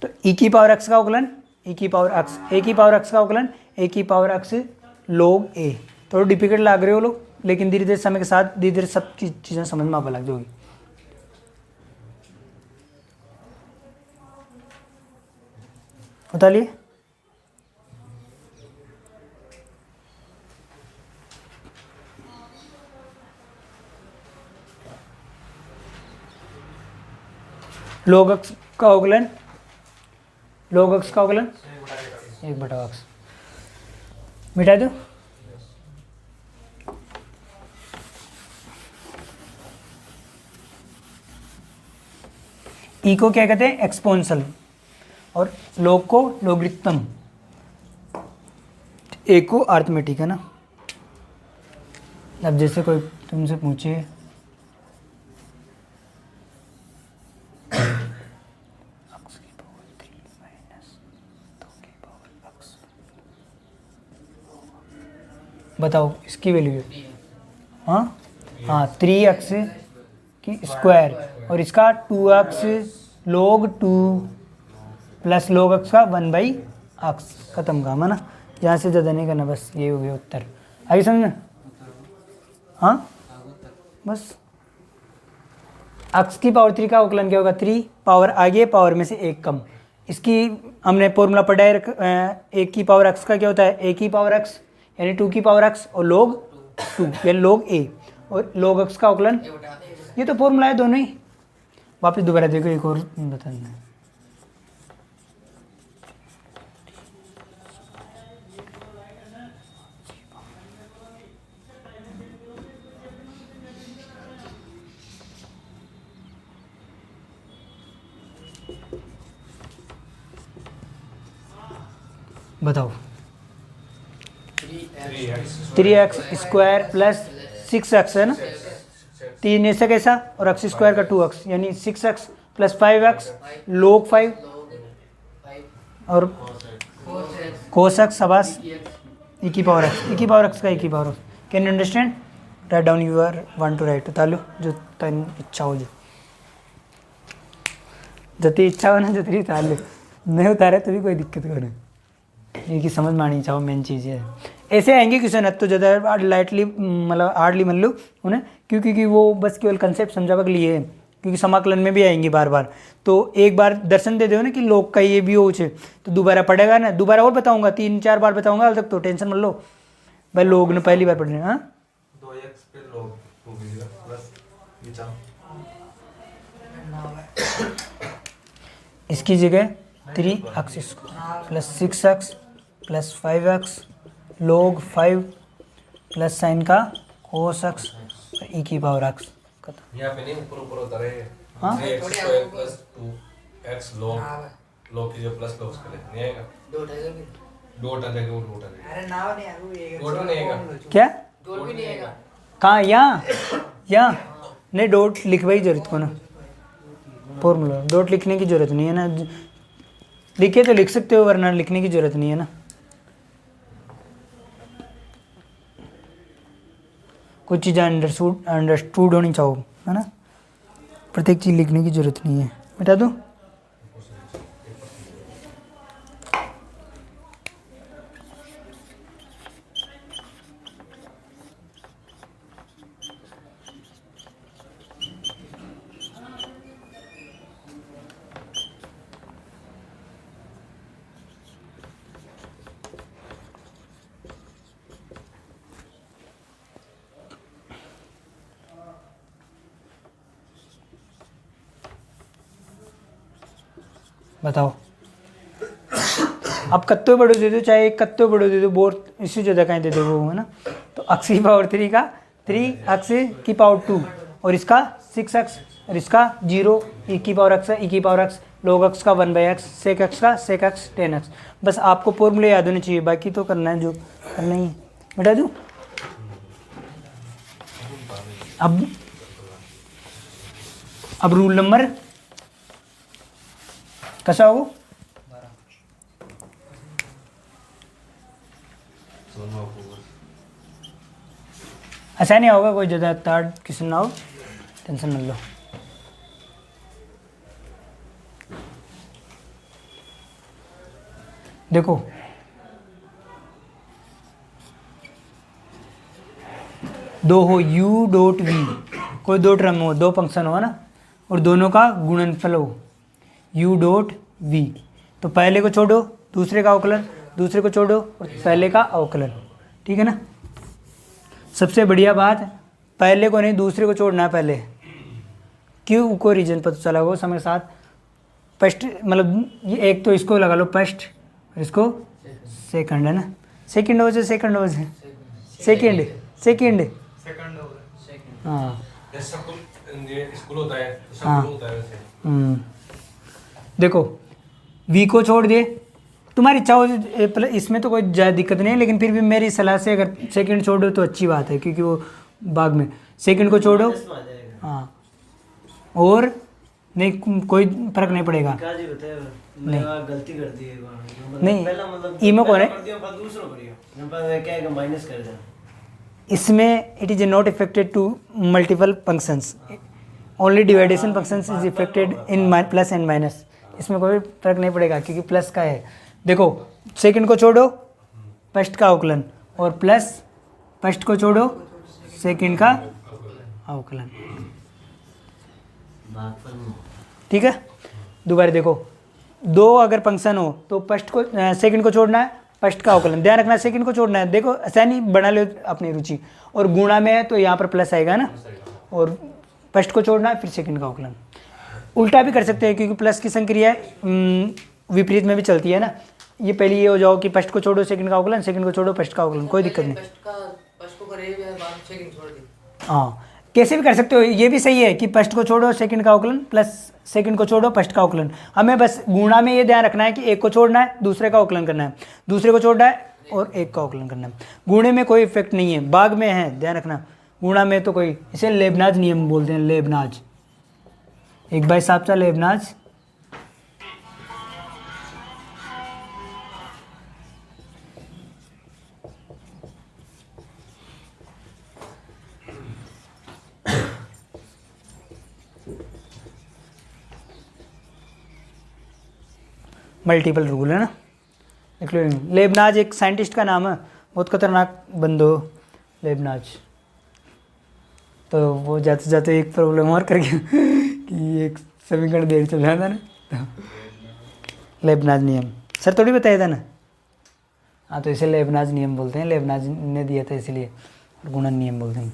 तो e की पावर x का अवकलन, e की पावर x, a की पावर x का अवकलन, a की पावर x log a। थोड़ा डिफिकल्ट लग रहे हो लोग, लेकिन धीरे धीरे समय के साथ धीरे धीरे सब चीज़ें समझ में आने लग जाएगी। बता लिए log x का अवकलन, log x का अवकलन 1/x, मिटा दो। ई को क्या कहते हैं, एक्सपोनेंशियल, और लॉग को लॉगरिथम, ए को अरिथमेटिक, है ना। अब जैसे कोई तुमसे पूछे बताओ इसकी वैल्यू, हाँ हाँ 3x की स्क्वायर, और इसका 2x log 2 plus log x का 1/x, खत्म काम, है ना। यहाँ से ज़्यादा नहीं करना, बस ये हो गया उत्तर। आगे समझ में, हाँ बस। x की पावर 3 का अवकलन क्या होगा, 3 पावर आगे पावर में से 1 कम। इसकी हमने फॉर्मूला पढ़ा है, एक की पावर x का क्या होता है, a की पावर x यानी 2 की पावर x, और log 2 यानी log a, और log x का अवकलन, ये तो फॉर्मूला है दोनों ही। वापस दोबारा देखो, एक और बता देना। बताओ 3x स्क्वायर प्लस 6x, है ना, 3 ऐसा कैसा, और x स्क्वायर का 2x यानी 6x प्लस 5x log 5 और cos x, शाबाश, e की पावर x, e की पावर x का e की power x। Can you understand, write down you are want to write, उतार लो जो तेन इच्छा हो, जो जती इच्छा हो ना, जो तेरी उतार लो, नहीं उतारे तो भी कोई दिक्कत नहीं, ये की समझ में आनी चाहो, मेन चीज़ है। ऐसे आएंगे क्वेश्चन, अब तो ज़्यादा लाइटली मतलब हार्डली मान लो उन्हें, क्योंकि वो बस केवल कंसेप्ट समझाने के लिए है, क्योंकि समाकलन में भी आएंगे बार बार। तो एक बार दर्शन दे दो ना कि लोग का ये भी हो छे, तो दोबारा पढ़ेगा ना, दोबारा और बताऊंगा, 3-4 बार बताऊंगा अब तक, तो टेंशन मत लो भाई, लोग ने पहली बार पढ़ने। हाँ 2x पे log हो गया प्लस नीचा, इसकी जगह 3x plus 6x plus 5x log 5 plus sign का cos x e की पावर x, खत्म। यहाँ पे नहीं ऊपर ऊपर होता रहे, हाँ? 3x square plus 2x log की जो प्लस log उसके लिए नहीं आएगा, डॉट आ जाएगा, वो डॉट आ जाएगा, अरे नाव नहीं आएगा, ये डॉट भी नहीं आएगा, क्या डॉट भी नहीं आएगा। कहाँ, यहाँ नहीं, डॉट लिखवाई जरूरत को ना, फॉर्मूला डॉट लिखने की जरूरत नहीं है ना, लिखे तो लिख सकते हो, वरना लिखने की जरूरत नहीं है ना। कुछ चीज़ें अंडरस्टूड होनी चाहिए, है ना, प्रत्येक चीज़ लिखने की जरूरत नहीं है। बता दूँ, बताओ, अब कत्तो बड़ो दे दो, चाहे एक कत्तो बड़ो दे दो, बोर इसी जगह कहीं दे दो वो, है ना। तो x की पावर 3 का 3x की पावर 2, और इसका 6x, और इसका 0 e की पावर x e की पावर x log x का 1/x sec x का sec x tan x। बस आपको फॉर्मूले याद होने चाहिए, बाकी तो करना है जो करना ही है। बता दूँ, अब रूल नंबर कसा हो, ऐसा नहीं होगा, कोई ज़्यादा ताड़ किसी ना हो, टेंशन मत लो। देखो दो हो u डॉट v, कोई दो टर्म हो, दो फंक्शन हो ना, और दोनों का गुणनफल हो u डॉट v, तो पहले को छोड़ो, दूसरे का अवकलन, दूसरे को छोड़ो और पहले का अवकलन, ठीक है ना। सबसे बढ़िया बात, पहले को नहीं दूसरे को छोड़ना है पहले, क्यों को रीजन पता चला वो समय के साथ। फर्स्ट मतलब ये एक तो इसको लगा लो फर्स्ट, और इसको सेकंड, है ना, सेकंड हो जाए, सेकंड हो जाए, सेकंड सेकंड, हाँ जैसे स्कूल होता है, हाँ। स्कूल होता है वैसे। देखो v को छोड़ दे, तुम्हारी इच्छा हो इसमें तो कोई ज़्यादा दिक्कत नहीं है, लेकिन फिर भी मेरी सलाह से अगर सेकंड छोड़ो तो अच्छी बात है, क्योंकि वो भाग में सेकंड को छोड़ो। इसमें आ जाएगा। हाँ, और नहीं कोई फर्क नहीं पड़ेगा। क्या जी बताए मैं गलती कर दी है मतलब नहीं, पहला मतलब इमो कौन है? कर दिया पर दूसरा करियो मैं क्या है माइनस कर देना इसमें it is not affected to multiple functions, only dividation functions is affected in plus and minus. इसमें कोई फर्क नहीं पड़ेगा क्योंकि प्लस का है। देखो सेकंड को छोड़ो फर्स्ट का अवकलन, और प्लस फर्स्ट को छोड़ो सेकंड का अवकलन। ठीक है, दोबारा देखो, दो अगर फंक्शन हो तो फर्स्ट को सेकंड को छोड़ना है, फर्स्ट का अवकलन ध्यान रखना, सेकंड को छोड़ना है। देखो आसानी बना लो अपनी रुचि, और गुणा में है तो यहाँ पर प्लस आएगा ना, और फर्स्ट को छोड़ना है फिर सेकंड का अवकलन। उल्टा भी कर सकते हैं क्योंकि प्लस की संक्रिया विपरीत में भी चलती है ना। ये पहले ये हो जाओ कि फर्स्ट को छोड़ो सेकंड का अवकलन, सेकंड को छोड़ो फर्स्ट का अवकलन, कोई दिक्कत नहीं। फर्स्ट को करे बाद सेकंड छोड़ दी। हाँ, कैसे भी कर सकते हो, ये भी सही है कि फर्स्ट को छोड़ो सेकंड का अवकलन प्लस सेकंड को छोड़ो फर्स्ट का अवकलन। हमें बस गुणा में ये ध्यान रखना है कि एक को छोड़ना है दूसरे का अवकलन करना है, दूसरे को छोड़ना है और एक का अवकलन करना है। गुणे में कोई इफेक्ट नहीं है, भाग में है, ध्यान रखना। गुणा में तो कोई, इसे लेबनाज नियम बोलते हैं, लेबनाज, 1/7 लेबनाज। मल्टीपल रूल है ना, देख लो। लेबनाज एक साइंटिस्ट का नाम है, बहुत खतरनाक बंदो लेबनाज। तो वो जाते जाते एक प्रॉब्लम और कर गया कि एक समीकरण देर चल रहा था ना, तो लेबनाज नियम सर थोड़ी बताया था ना। हाँ, तो इसे लेबनाज नियम बोलते हैं, लेबनाज ने दिया था इसलिए, और गुणन नियम बोलते हैं।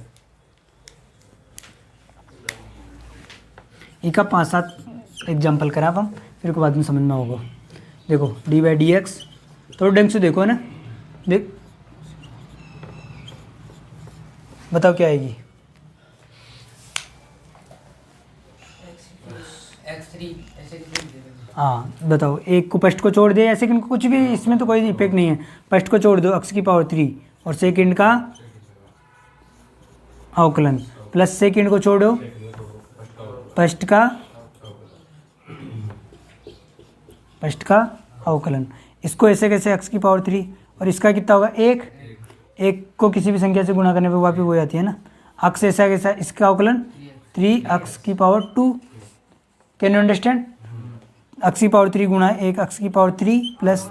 इका 5-7 एग्जाम्पल करा हम, फिर को बाद में समझ में होगा। देखो d/dx थोड़ा ढंग से देखो ना, देख बताओ क्या आएगी। x3 ऐसे हाँ बताओ, एक को फर्स्ट को छोड़ दे या सेकंड को, कुछ भी इसमें तो कोई इफेक्ट नहीं है। फर्स्ट को छोड़ दो x³ और सेकंड का अवकलन, प्लस सेकंड को छोड़ो फर्स्ट का अवकलन। इसको ऐसे कैसे x³ और इसका कितना होगा 1, 1 को किसी भी संख्या से गुणा करने पे वापस हो जाती है ना। x ऐसा कैसा, इसका अवकलन 3x² can you understand. x³ गुणा 1 x³ प्लस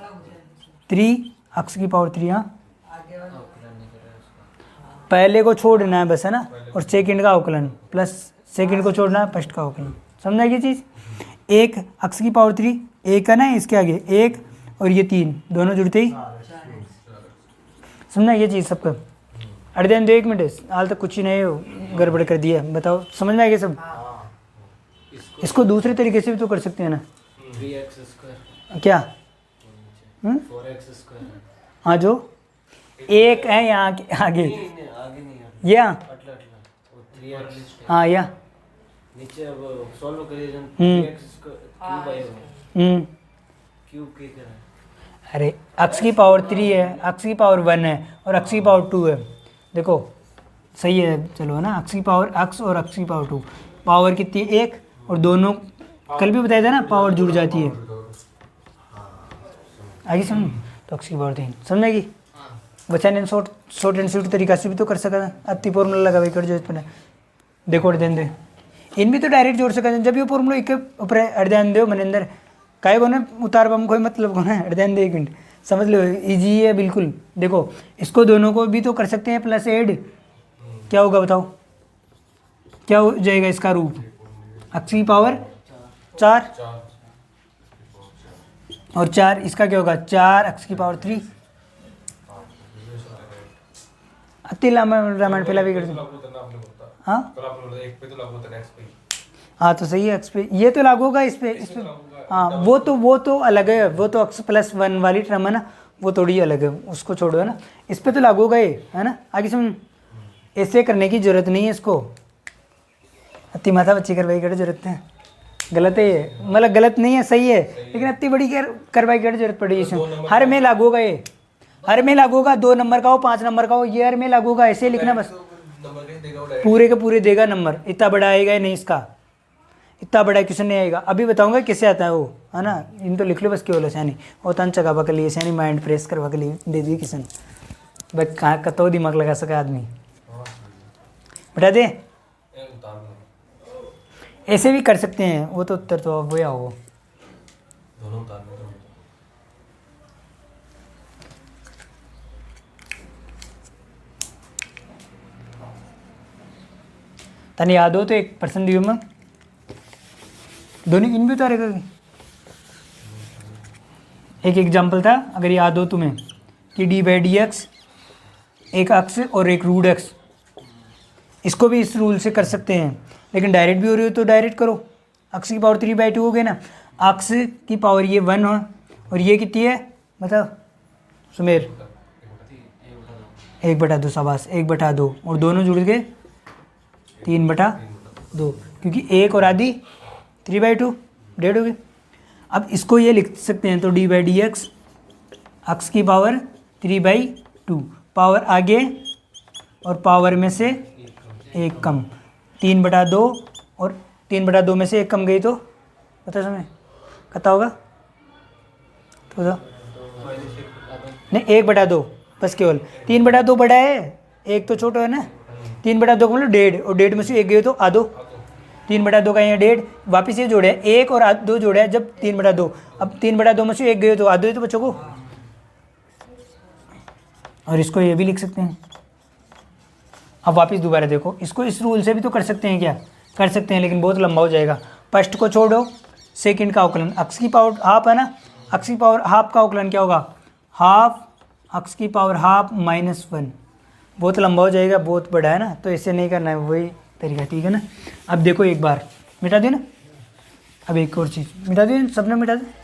3x³। हाँ, पहले को छोड़ना है बस, है ना, और सेकंड का अवकलन प्लस सेकंड को छोड़ना है फर्स्ट का अवकलन। समझा ये चीज़। 1 x³ 1 है ना, इसके आगे 1 और ये 3 दोनों जुड़ते ही, समझना ये चीज़ सबका। अड़े दो 1 मिनट, हाल तक कुछ ही नहीं हो, गड़बड़ कर दिया। बताओ समझ में आएगा सब। इसको दूसरे तरीके से भी तो कर सकते हैं ना। 3x²। क्या 4x²। हाँ, जो 1 है यहाँ आगे, आगे नहीं या अटला वो 3x। हाँ, या नीचे अब सॉल्व करिए जन 3x³ आएगा। क्यूब के क्या है? अरे x³ है, x⁴ है और x⁴ है। देखो सही है, चलो ना, x और x⁴ पावर कितनी 1, और दोनों कल भी बताया था ना, पावर जुड़ जाती है आगे समझ। तो x⁴ समझेगी बच्चा ने शॉर्ट एंड स्वीट तरीका से भी तो कर सका था। अति फॉर्मूला लगा भाई कर जो इस पर देखो अध्ययन दे, इन भी तो डायरेक्ट जोड़ सका जब ये फॉर्मूला एक ऊपर अध्ययन दो मन अंदर काय को ना उतार पाऊँ कोई मतलब को ना अध्ययन दे। 1 मिनट समझ लो, इजी है बिल्कुल। देखो इसको दोनों को भी तो कर सकते हैं प्लस ऐड, क्या होगा बताओ, क्या हो जाएगा इसका रूप x⁴ 4 और 4 इसका क्या होगा 4 x⁴। अति रामायण पहला भी कर दो। हाँ हाँ, तो सही है, x पे ये तो लागू होगा, इस पे हाँ, वो तो अलग है, वो तो x+1 वाली टर्म है ना, वो थोड़ी अलग है, उसको छोड़ो है ना। इस पे तो लागू होगा ये, है ना। आगे समझ, ऐसे करने की जरूरत नहीं है इसको, अति माथा बच्ची करवाई कर जरूरत है। गलत है ये, मतलब गलत नहीं है, सही है, लेकिन इतनी बड़ी करवाई की जरूरत पड़ी इसमें। हर में लागू होगा ये, हर में लागू होगा, 2 नंबर का हो 5 नंबर का हो, ये हर में लागू होगा, ऐसे लिखना बस। नंबर कैसे देगा वो डायरेक्ट? पूरे के पूरे देगा नंबर, इतना बड़ा आएगा ही नहीं इसका, इतना बड़ा क्वेश्चन नहीं आएगा। अभी बताऊंगा कैसे आता है वो, है ना। इन तो लिख लो बस केवल सैनी और तन चगावा के लिए, सैनी माइंड फ्रेश करवा के लिए दे दिए क्वेश्चन। भाई कहाँ का तो दिमाग लगा सका आदमी, बता दे। उतार लो। ऐसे भी कर सकते हैं, वो तो उत्तर तो अब वही आओ। दोनों उतारने दो। तने याद हो तो 1% दियो मैं दोनों इन भी उतारेगा। एक एग्जाम्पल था, अगर याद हो तुम्हें, कि d/dx एक अक्स और एक रूट एक्स, इसको भी इस रूल से कर सकते हैं, लेकिन डायरेक्ट भी हो रही हो तो डायरेक्ट करो। अक्स की पावर 3/2 हो गए ना, अक्स की पावर ये 1 हो, और ये कितनी है मतलब सुमेर 1/2, शाबाश 1/2, और दोनों जुड़ गए 3/2, क्योंकि 1 और आधी 3/2 डेढ़ हो गए। अब इसको ये लिख सकते हैं, तो d/dx अक्स की पावर 3/2, पावर आगे और पावर में से 1 कम, 3/2, और 3/2 में से 1 कम गई तो पता समय कितना होगा तो बताओ। नहीं 1/2 बस, केवल 3/2 बड़ा है, 1 तो छोटा है ना। 3/2 का मतलब 1.5, और 1.5 में से 1 गए तो आधो। 3/2 का यहाँ 1.5, वापिस ये जोड़े 1 और 2 जोड़े है जब 3/2, अब 3/2 में से 1 गए तो आधो ही तो बच्चों को। और इसको ये भी लिख सकते हैं। अब वापस दोबारा देखो, इसको इस रूल से भी तो कर सकते हैं, क्या कर सकते हैं, लेकिन बहुत लंबा हो जाएगा। फर्स्ट को छोड़ो, सेकंड का अवकलन, अक्स की पावर हाफ है ना, अक्स की पावर हाफ का अवकलन क्या होगा, हाफ अक्स की पावर हाफ -1, बहुत लंबा हो जाएगा, बहुत बड़ा है ना, तो ऐसे नहीं करना है, वही तरीका, ठीक है ना। अब देखो एक बार मिटा दियो ना, अब एक और चीज़ मिटा दियो, सबने मिटा दे।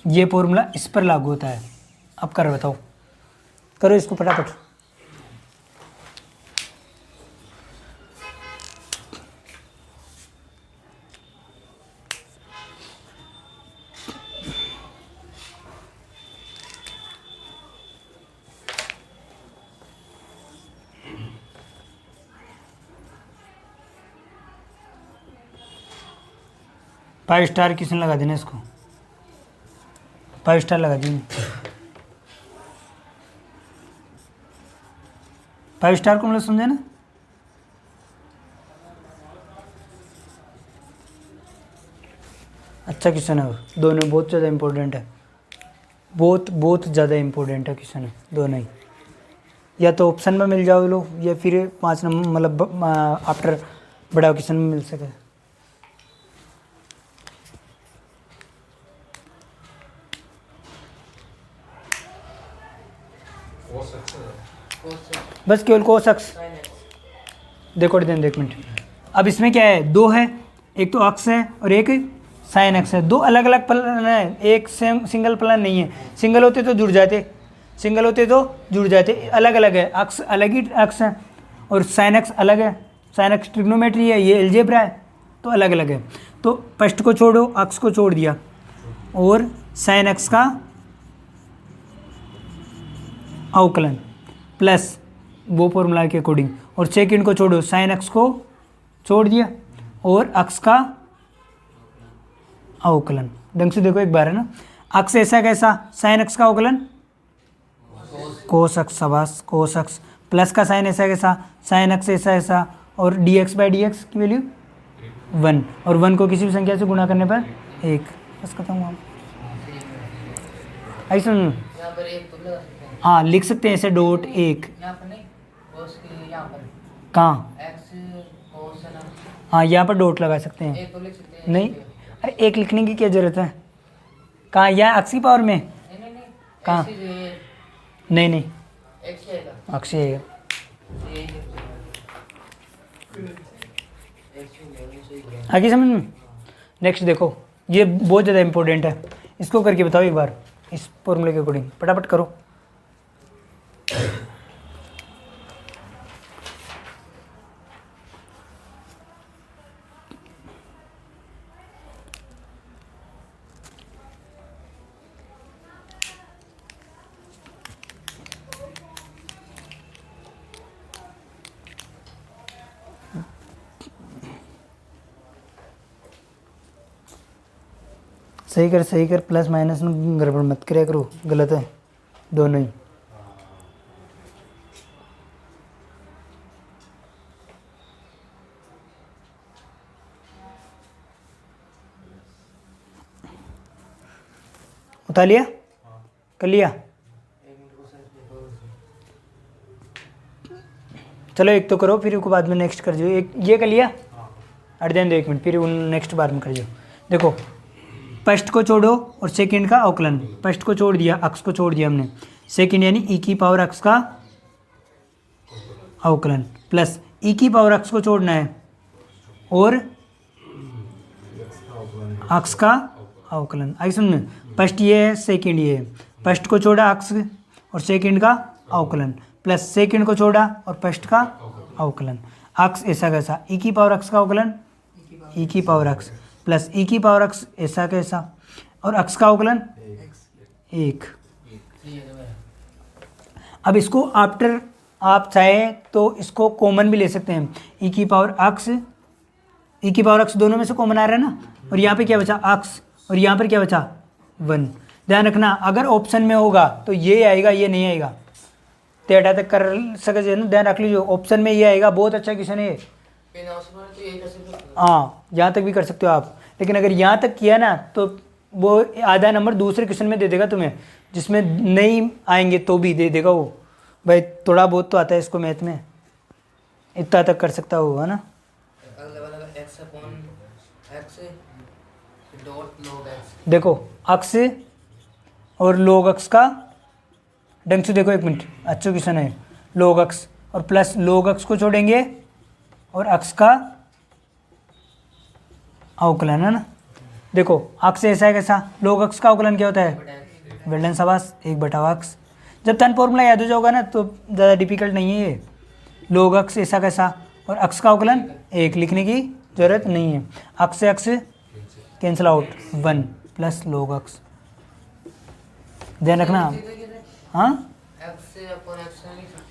ये फॉर्मूला इस पर लागू होता है। अब कर बताओ, करो इसको फटाफट। फाइव स्टार किसने लगा देना, इसको 5 स्टार लगा दी। 5 स्टार को मतलब समझे ना। अच्छा क्वेश्चन है वो, दोनों बहुत ज़्यादा इम्पोर्टेंट है, बहुत ज़्यादा इम्पोर्टेंट है क्वेश्चन है दोनों ही। या तो ऑप्शन में मिल जाओ लो, या फिर 5 नंबर मतलब आफ्टर बड़ा क्वेश्चन में मिल सके। बस केवल कोस अक्स, देखो देन एक मिनट। अब इसमें क्या है, 2 है, एक तो अक्स है और एक साइन अक्स है, 2 अलग अलग प्लान है, एक सेम सिंगल प्लान नहीं है। सिंगल होते तो जुड़ जाते, सिंगल होते तो जुड़ जाते, अलग अलग है। अक्स अलग ही अक्स है और साइन अक्स अलग है, साइन अक्स ट्रिग्नोमेट्री है, ये एलजेब्रा है, तो अलग अलग है। तो फर्स्ट को छोड़ो, अक्स को छोड़ दिया, और साइन अक्स का अवकलन प्लस वो फॉर्मूला के अकॉर्डिंग, और सेकंड को छोड़ो, साइन अक्स को छोड़ दिया और अक्स का अवकलन। ढंग से देखो एक बार, है ना। अक्स ऐसा कैसा, साइन अक्स का अवकलन कोस अक्स, शाबाश कोस अक्स, प्लस का साइन ऐसा कैसा, साइन अक्स ऐसा ऐसा, और dx/dx की वैल्यू 1, और 1 को किसी भी संख्या से गुणा करने पर 1, बस खत्म हुआ। ऐसा यहाँ पर एक तुम लगा सकते हैं, हाँ लिख सकते हैं ऐसे $1 यहाँ पर नहीं, cos के यहाँ पर कहाँ, x cos है ना, हाँ यहाँ पर डॉट लगा सकते हैं। एक तो लिख सकते हैं। नहीं, अरे एक लिखने की क्या जरूरत है, कहाँ, यहाँ अक्स की पावर में, नहीं नहीं नहीं, कहाँ? ऐसे ये नहीं नहीं x आएगा, अक्स ही आएगा। ये लिख सकते हैं। आगे समझ में। नेक्स्ट देखो, ये बहुत ज़्यादा इंपॉर्टेंट है, इसको करके बताओ एक बार, इस फॉर्मूले के अकॉर्डिंग फटाफट करो। सही कर, प्लस माइनस में गड़बड़ मत करे करो, गलत है दोनों ही। उठा लिया, कर लिया। चलो एक तो करो, फिर उसको बाद में नेक्स्ट कर दो। एक ये कर लिया, अट दें दो 1 मिनट, फिर उन नेक्स्ट बार में कर दो। देखो फर्स्ट को छोड़ो और सेकंड का अवकलन। फर्स्ट को छोड़ दिया, अक्स को छोड़ दिया हमने, सेकंड यानी ई की पावर अक्स का अवकलन प्लस ई की पावर अक्स को छोड़ना है और अक्स का अवकलन। आगे सुन, फर्स्ट ये है, सेकंड ये है। फर्स्ट को छोड़ा अक्स और सेकंड का अवकलन प्लस सेकंड को छोड़ा और फर्स्ट का अवकलन। अक्स ऐसा कैसा, ई की पावर अक्स का अवकलन ई की पावर अक्स प्लस ई की पावर अक्स ऐसा कैसा और अक्स का अवकलन 1। अब इसको आफ्टर आप चाहें तो इसको कॉमन भी ले सकते हैं। ई की पावर अक्स दोनों में से कॉमन आ रहा है ना, और यहाँ पे क्या बचा अक्स और यहाँ पर क्या बचा 1। ध्यान रखना अगर ऑप्शन में होगा तो ये आएगा, ये नहीं आएगा। तेटा तक कर सके ना, ध्यान रख लीजिए ऑप्शन में ये आएगा। बहुत अच्छा क्वेश्चन है। हाँ यहाँ तक भी कर सकते हो आप, लेकिन अगर यहाँ तक किया ना तो वो आधा नंबर दूसरे क्वेश्चन में दे देगा तुम्हें, जिसमें नहीं आएंगे तो भी दे देगा वो। भाई थोड़ा बहुत तो आता है इसको मैथ में, इतना तक कर सकता हो, है ना। देखो अक्स और लोग अक्स का ढंग से देखो, 1 मिनट, अच्छा क्वेश्चन है। लोग अक्स और प्लस लोग अक्स को छोड़ेंगे और अक्स का अवकलन, है ना। देखो अक्स ऐसा है कैसा, लोग अक्स का अवकलन क्या होता है, वेल्डन शाबाश 1/अक्स। जब तन फॉर्मूला याद हो जाओगा ना तो ज़्यादा डिफिकल्ट नहीं है ये। लोग अक्स ऐसा कैसा और अक्स का अवकलन 1, लिखने की जरूरत नहीं है। अक्स से अक्स कैंसिल आउट, 1 प्लस लोग अक्स। ध्यान रखना।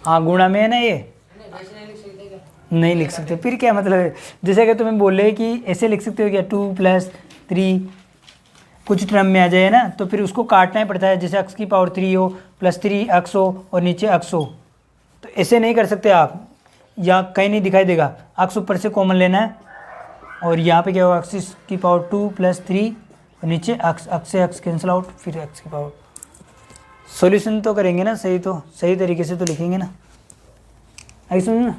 हाँ गुणा में है ना ये, नहीं लिख सकते। फिर क्या मतलब है, जैसे कि तुम्हें बोले कि ऐसे लिख सकते हो क्या 2 + 3 कुछ टर्म में आ जाए ना, तो फिर उसको काटना ही पड़ता है। जैसे अक्स की पावर 3 हो प्लस 3 अक्स हो और नीचे अक्स हो, तो ऐसे नहीं कर सकते आप, या कहीं नहीं दिखाई देगा। अक्स ऊपर से कॉमन लेना है और यहाँ पे क्या होगा, अक्स की पावर 2 + 3 और नीचे अक्स, अक्स से अक्स कैंसिल आउट, फिर अक्स की पावर। सॉल्यूशन तो करेंगे ना सही, तो सही तरीके से तो लिखेंगे ना। आई सुन ना,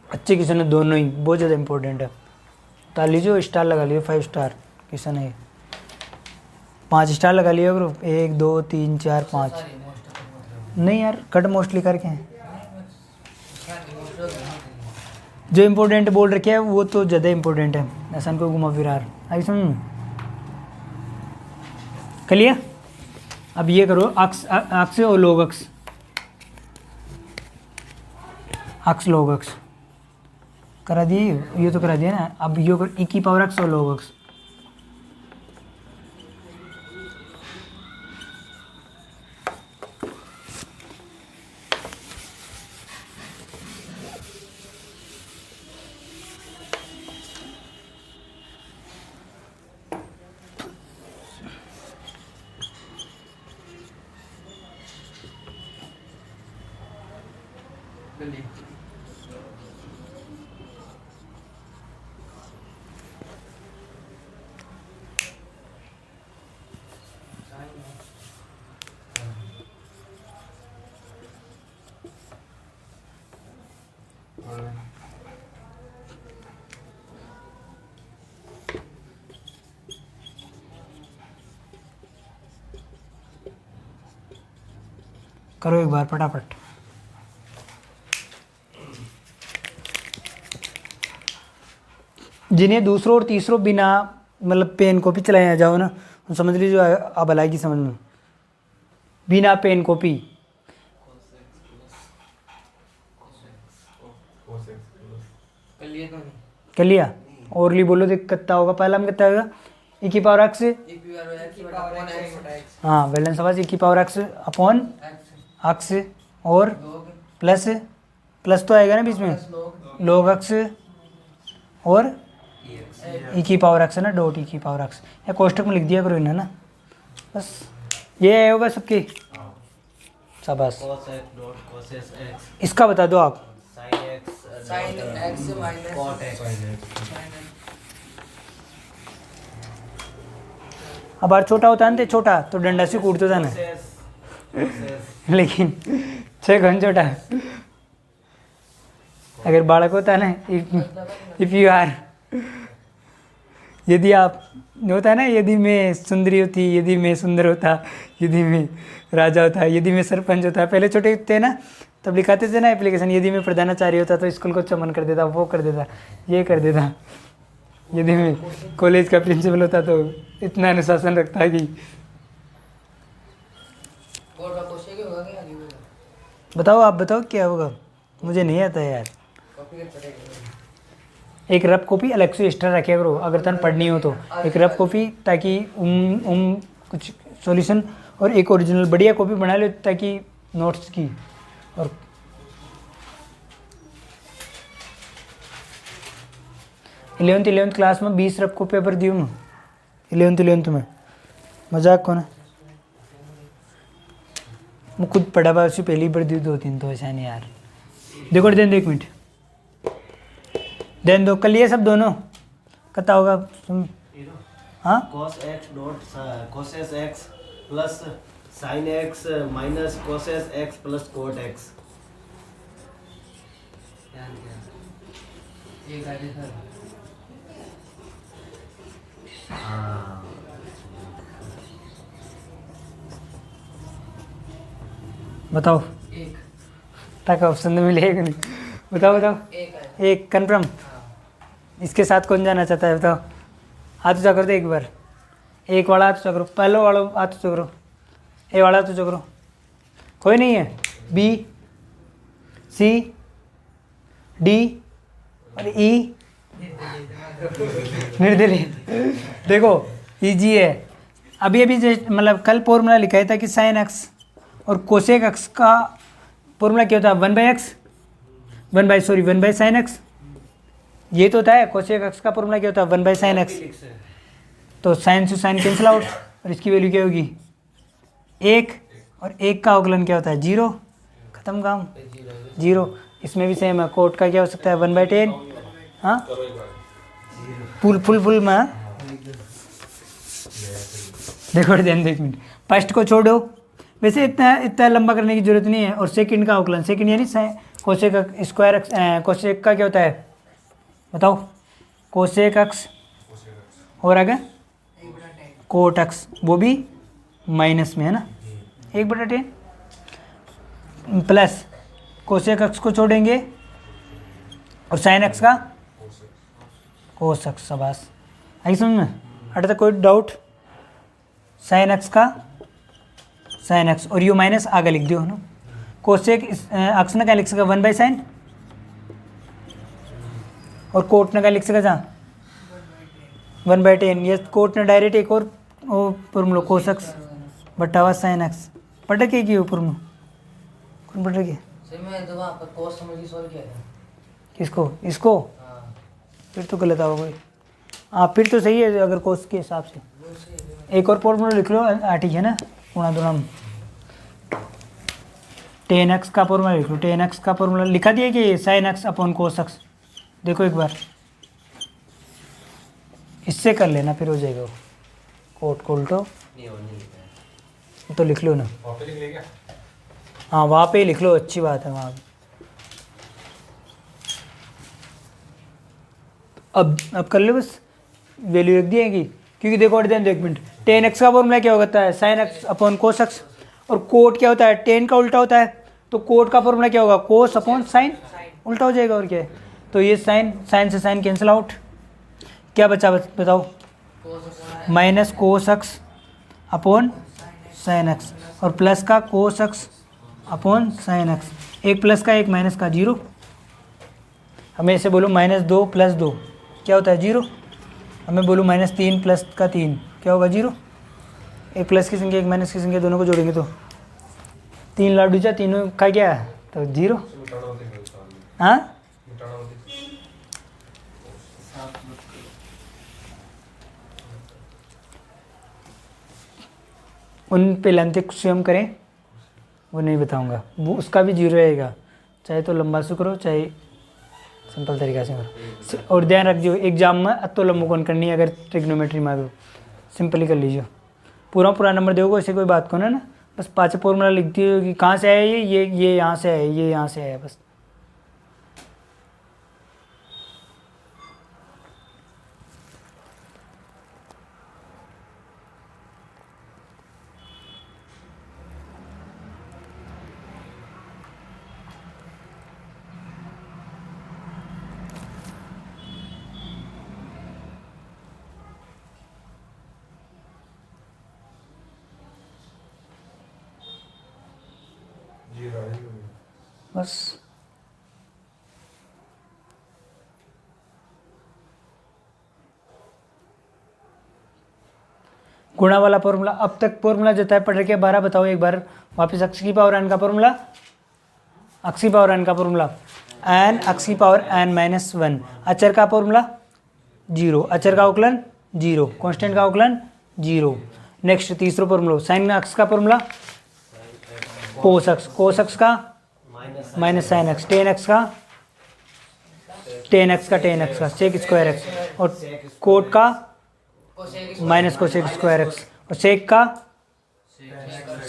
अच्छे क्वेश्चन है दोनों ही, बहुत ज़्यादा इंपॉर्टेंट है। डाल लीजिए, स्टार लगा लीजिए, 5 स्टार क्वेश्चन है। 5 स्टार लगा लिया ग्रुप, 1 2 3 4 5। नहीं यार कट मोस्टली करके हैं, जो इम्पोर्टेंट बोल रखे है वो तो ज़्यादा इम्पोर्टेंट है, ऐसा को घुमा फिरार। आई सुन कर लिया। अब ये करो अक्स अक्स और लोग अक्स, अक्स लोग अक्स करा दिए, ये तो करा दिया ना। अब ये करो ई की पावर अक्स और लोग अक्स। करो एक बार फटाफट। जिन्हें दूसरों और तीसरों बिना मतलब पेन कॉपी चलाया जाओ ना, समझ लीजिए अब आएगी समझ में। बिना पेन कॉपी कर लिया। ओरली बोलो देख कितना होगा, पहला में कितना होगा, ई की पावर एक्स। हाँ वेल्डन सवाल, ई की पावर एक्स अपॉन एक्स और प्लस तो आएगा ना बीच में, लोग एक्स और ई की पावर एक्स है ना, डॉट ई की पावर एक्स, या कोष्टक में लिख दिया करो इन्हें ना, बस ये होगा सबके। शाबाश। cos x dot cos x इसका बता दो आप। sin x sign x minus cot x अब बार छोटा होता है ना, छोटा तो डंडा से कूटते था ना, cos s लेकिन 6 गुना छोटा है। अगर बालक होता है ना, इफ यू आर, यदि आप होता है ना, यदि मैं सुंदरी होती, यदि मैं सुंदर होता, यदि मैं राजा होता, यदि मैं सरपंच होता, पहले छोटे थे ना तब लिखाते थे ना एप्लीकेशन, यदि मैं प्रधानाचार्य होता तो स्कूल को चमन कर देता, वो कर देता, ये कर देता, यदि मैं कॉलेज का प्रिंसिपल होता तो इतना अनुशासन रखता कि। बोर्ड का क्वेश्चन क्या होगा, क्या आगे होगा? बताओ, आप बताओ क्या होगा, मुझे नहीं आता यार। कॉपी कर पड़ेगा। एक रफ कॉपी अलग से एक्स्ट्रा रखे करो अगर तन पढ़नी हो तो, एक रफ कॉपी ताकि कुछ सॉल्यूशन, और एक ओरिजिनल बढ़िया कॉपी बना लो ताकि नोट्स की। और इलेवेंथ क्लास में 20 रफ को पेपर दियो मैं, इलेवेंथ में, मजाक कौन है, मैं खुद पढ़ा हुआ उससे पहले ही पढ़ दी 2-3, तो ऐसा नहीं यार। देखो देन दो, 1 मिनट देन दो, कल ये सब दोनों कता होगा तुम। हाँ cos x dot cos s x plus sin x minus cos s x plus cot x। एक आगे सर हाँ बताओ, एक तक ऑप्शन तो मिलेगा नहीं, बताओ बताओ। एक है। एक कन्फर्म, इसके साथ कौन जाना चाहता है बताओ, हाथ ऊँचा कर दो एक बार, एक वाला हाथ ऊँचा करो, पहले वाला हाथ ऊँचा करो, ए वाला हाथ ऊँचा करो, कोई नहीं है, बी सी डी और ई निर्दलीय। देखो इजी है, अभी अभी मतलब कल फॉर्मूला लिखा था कि साइन एक्स और कोसेक एक्स का फॉर्मूला क्या होता है, 1 बाई साइन एक्स, ये तो होता है। कोसेक एक्स का फॉर्मूला क्या होता है, 1 बाई साइन एक्स, तो साइन से साइन कैंसिल आउट, और इसकी वैल्यू क्या होगी 1, और 1 का अवकलन क्या होता है 0, खत्म काम 0। इसमें भी सेम है, कोट का क्या हो सकता है 1/10, हाँ फुल में, हाँ? देखो ध्यान दो 1 मिनट, फर्स्ट को छोड़ो, वैसे इतना लंबा करने की जरूरत नहीं है, और सेकंड का अवकलन, सेकंड यानी कोसेक स्क्वायर एक्स, कोसेक का क्या होता है बताओ, कोसेक एक्स, और आगे कोट एक्स, वो भी माइनस में है ना, 1/10 प्लस कोसेक एक्स को छोड़ेंगे और साइन एक्स का कोस एक्स। शाबाश, आई समझ में, अटे तक कोई डाउट, साइन एक्स का साइन एक्स, और यू माइनस आगे लिख दियो ना, कोसेक एक्स ने क्या लिख सका 1 बाई साइन, और कोट ने क्या लिख सका जहाँ 1/10, ये कोट ने डायरेक्ट एक और फॉर्मूला कोस एक्स बटा साइन एक्स पढ़ के की फॉर्मूला कौन पढ़ के, सर मैं तो वहाँ पर कोस समझ के सॉल्व किया था। किसको, इसको, हाँ फिर तो गलत होगा कोई, हाँ फिर तो सही है अगर कोस के हिसाब से। वो सही है। एक और फॉर्मूला लिख लो, ठीक है ना, गुणा दुणम 10x का फॉर्मूला लिख लो, 10x का फॉर्मूला लिखा दिया कि sine x upon cos x, देखो एक बार इससे कर लेना फिर हो जाएगा वो, कोट कोल तो लिख लो ना, कॉपी लिख ले क्या? हाँ वहाँ पे ही लिख लो, अच्छी बात है वहाँ पे। अब कर लो बस, वैल्यू रख दी है क्योंकि देखो ध्यान दो 1 मिनट, 10x का फॉर्मूला क्या होता है साइन एक्स अपॉन कोस एक्स, और कोट क्या होता है 10 का उल्टा होता है, तो कोट का फॉर्मूला क्या होगा कोस अपॉन साइन, उल्टा हो जाएगा और क्या है, तो ये साइन से साइन कैंसिल आउट, क्या बचा बताओ minus cos x upon sine x, और प्लस का cos x upon sine x, एक प्लस का एक माइनस का 0, हमें इसे बोलो -2 + 2 क्या होता है 0, हमें बोलूँ -3 + का 3 क्या होगा 0, एक प्लस की संख्या एक माइनस की संख्या दोनों को जोड़ेंगे तो 3 लाडू जा, तीनों का क्या है तो 0, हाँ उन पे लेंथ एक्सियम करें, वो नहीं बताऊंगा, वो उसका भी 0 रहेगा, चाहे तो लंबा से करो चाहे सिंपल तरीका से करो। और ध्यान रखियो एग्जाम में अतो लंबोकोण करनी है, अगर ट्रिग्नोमेट्री में तो सिंपली कर लीजिए, पूरा नंबर देखो, ऐसे कोई बात को ना बस 5 फॉर्मूला लिख दियो कि कहाँ से आया ये यहाँ से आया, ये यहाँ से आया बस। बस गुणा वाला फॉर्मूला अब तक फॉर्मूला जो है पढ़ रखे 12 बताओ एक बार वापस। x की पावर n का फॉर्मूला, x की पावर n का फॉर्मूला n x की पावर n माइनस 1, अचर का फॉर्मूला 0, अचर का अवकलन 0, कांस्टेंट का अवकलन 0। नेक्स्ट तीसरा फॉर्मूला साइन x का फॉर्मूला कोस x का minus sine x, tan x का टेन x का सेक स्क्वायर x, और कोट का माइनस कोसेक स्क्वायर x, और सेक का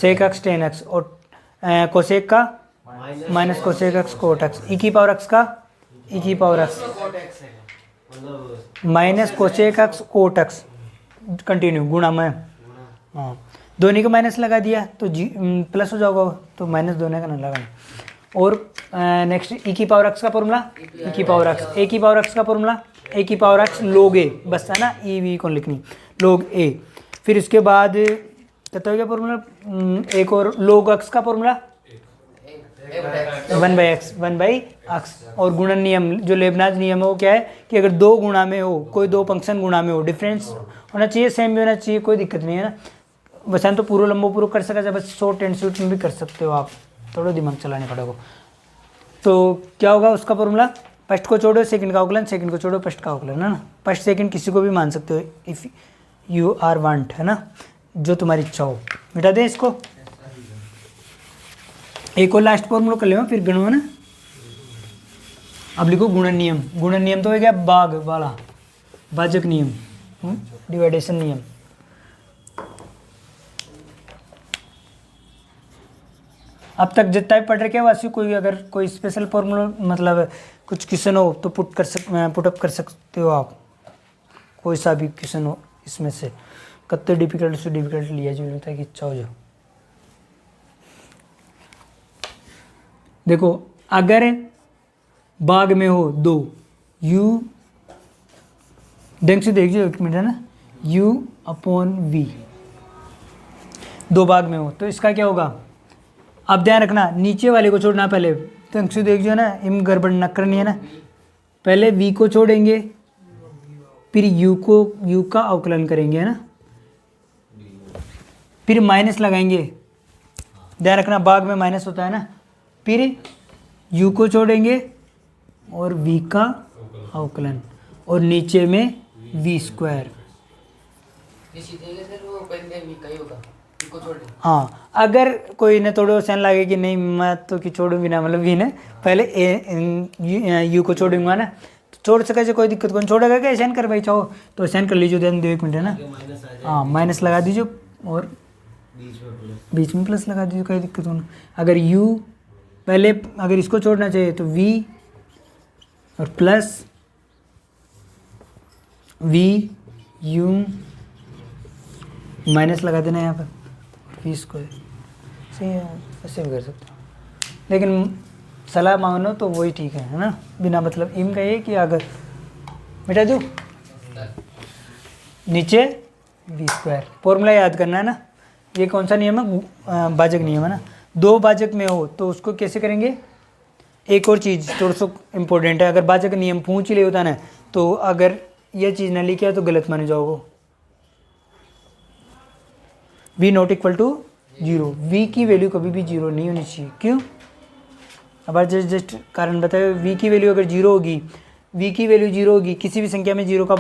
सेक x टेन x, और कोसेक का minus cosec x cot x, e की पावर x का ई की power x minus cosec x cot x, continue गुणा में। हाँ दोनों को माइनस लगा दिया तो प्लस हो जाएगा, तो माइनस दोनों का ना लगाना। और नेक्स्ट ई की पावर x का फॉर्मूला, ई की पावर x, ए की पावर x का फॉर्मूला ए की पावर x log a, बस है ना, ई वी कौन लिखनी log a। फिर उसके बाद कहता है क्या फॉर्मूला, एक और log x का फॉर्मूला 1/x, और गुणन नियम जो लेबनाज नियम है वो क्या है कि अगर दो गुणा में हो, कोई दो फंक्शन गुणा में हो, डिफरेंस होना चाहिए, सेम भी होना चाहिए, कोई दिक्कत नहीं है ना। वैसे तो पूरा लंबो पूरा कर सका, बस शॉर्ट एंड स्वीट में भी कर सकते हो आप, थोड़ा दिमाग चलाने पड़ेगा। तो क्या होगा उसका फॉर्मूला, फर्स्ट को छोड़ो सेकंड का अवकलन, सेकंड को छोड़ो फर्स्ट का अवकलन, है ना। फर्स्ट सेकंड किसी को भी मान सकते हो इफ़ यू आर वांट, है ना, जो तुम्हारी इच्छा हो। मिटा दें इसको, एक और लास्ट फॉर्मूला कर लो फिर गणो, है ना। अब लिखो गुणन नियम, गुणन नियम तो हो गया बाग वाला, भाजक नियम, डिवाइडेशन नियम। अब तक जितना भी पढ़ रखे हैं वैसे कोई अगर कोई स्पेशल फॉर्मूला मतलब कुछ क्वेश्चन हो तो पुटअप कर सकते हो आप, कोई सा भी क्वेश्चन हो इसमें से, कत्ते डिफिकल्ट से डिफिकल्ट लिया जो होता है कि इच्छा हो जाओ। देखो अगर बाग में हो दो, u ढंग से देख जो एक मिनट, है ना, u/v दो बाग में हो तो इसका क्या होगा। अब ध्यान रखना नीचे वाले को छोड़ना, पहले ढंग से देख जो ना, इम गड़बड़ न करनी है ना। पहले v को छोड़ेंगे, फिर u का अवकलन करेंगे, है ना, फिर माइनस लगाएंगे, ध्यान रखना बाग में माइनस होता है ना। फिर u को छोड़ेंगे और v का अवकलन, और नीचे में v स्क्वायर। हाँ अगर कोई ने थोड़ो सेन लगे कि नहीं मैं तो कि छोड़ू भी ना, मतलब वी ने पहले यू को छोड़ूंगा ना, तो छोड़ सके कोई दिक्कत कौन छोड़ेगा क्या, एहसान कर भाई चाहो तो एहसान कर लीजिए, ध्यान दो एक मिनट, है ना। हाँ माइनस लगा दीजिए और बीच में प्लस लगा दीजिए, कोई दिक्कत होना। अगर यू पहले अगर इसको छोड़ना चाहिए तो वी और प्लस वी यू माइनस लगा देना यहाँ पर, वी स्क्वायर सही है, ऐसे भी कर सकते हो, लेकिन सलाह मांगना तो वही ठीक है ना, बिना मतलब इम का ये कि अगर मिटा दूँ नीचे वी स्क्वायर। फॉर्मूला याद करना है ना, ये कौन सा नियम है, भाजक नियम है ना। दो भाजक में हो तो उसको कैसे करेंगे। एक और चीज़ थोड़ा सा इम्पोर्टेंट है, अगर भाजक नियम पूछ ही ले होता ना तो अगर ये चीज़ ना लिखा तो गलत माने जाओगे। v not equal to 0, v की वैल्यू कभी भी 0 नहीं होनी चाहिए। क्यों, अब जस्ट कारण बताए, v की वैल्यू अगर 0 होगी, v की वैल्यू 0 होगी, किसी भी संख्या में 0 का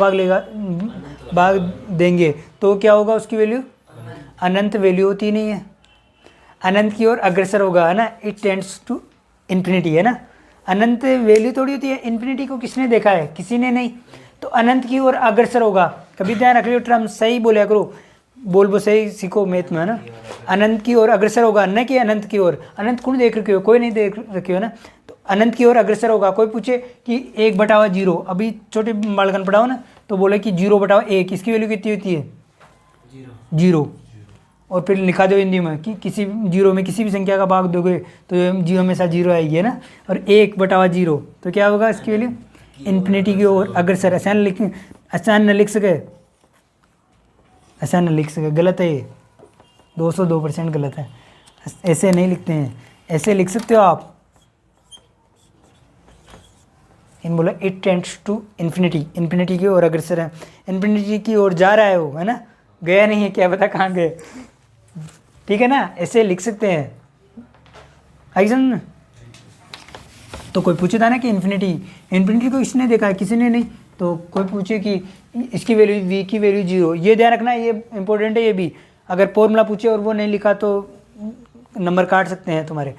भाग देंगे तो क्या होगा उसकी वैल्यू अनंत वैल्यू होती नहीं है, अनंत की ओर अग्रसर होगा, है ना, इट टेंड्स टू इन्फिनिटी, है ना, अनंत वैल्यू थोड़ी होती है, इन्फिनिटी को किसने देखा है, किसी ने नहीं, तो अनंत की ओर अग्रसर होगा। कभी ध्यान रख लियो, टर्म सही बोला करो, बोल सही सीखो मैथ में, है ना, अनंत की ओर अग्रसर होगा, न कि अनंत की ओर। अनंत कौन देख रखे हो, कोई नहीं देख रखे हो ना, तो अनंत की ओर अग्रसर होगा। कोई पूछे कि 1/0, अभी छोटे बालकन पढ़ाओ ना, तो बोले कि 0/1, इसकी वैल्यू कितनी होती है, 0, और फिर लिखा दो हिंदी में कि किसी 0 में किसी भी संख्या का भाग दोगे तो 0 हमेशा 0 आएगी, है ना, और 1/0 तो क्या होगा इसकी वैल्यू, इन्फिनिटी की ओर अग्रसर। आसान न लिख सके, ऐसा न लिख सके, गलत है ये, 202% गलत है, ऐसे नहीं लिखते हैं, ऐसे लिख सकते हो आप। इन बोला it tends to infinity, infinity की ओर अग्रसर है, इन्फिनिटी की ओर जा रहा है वो, है ना, गया नहीं है, क्या पता कहाँ गए, ठीक है ना, ऐसे लिख सकते हैं। आई समझ? तो कोई पूछे था ना कि इन्फिनिटी को इसने देखा है, किसी ने नहीं, तो कोई पूछे कि इसकी वैल्यू v की वैल्यू 0, ये ध्यान रखना, ये इंपॉर्टेंट है ये भी। अगर फॉर्मूला पूछे और वो नहीं लिखा तो नंबर काट सकते हैं तुम्हारे,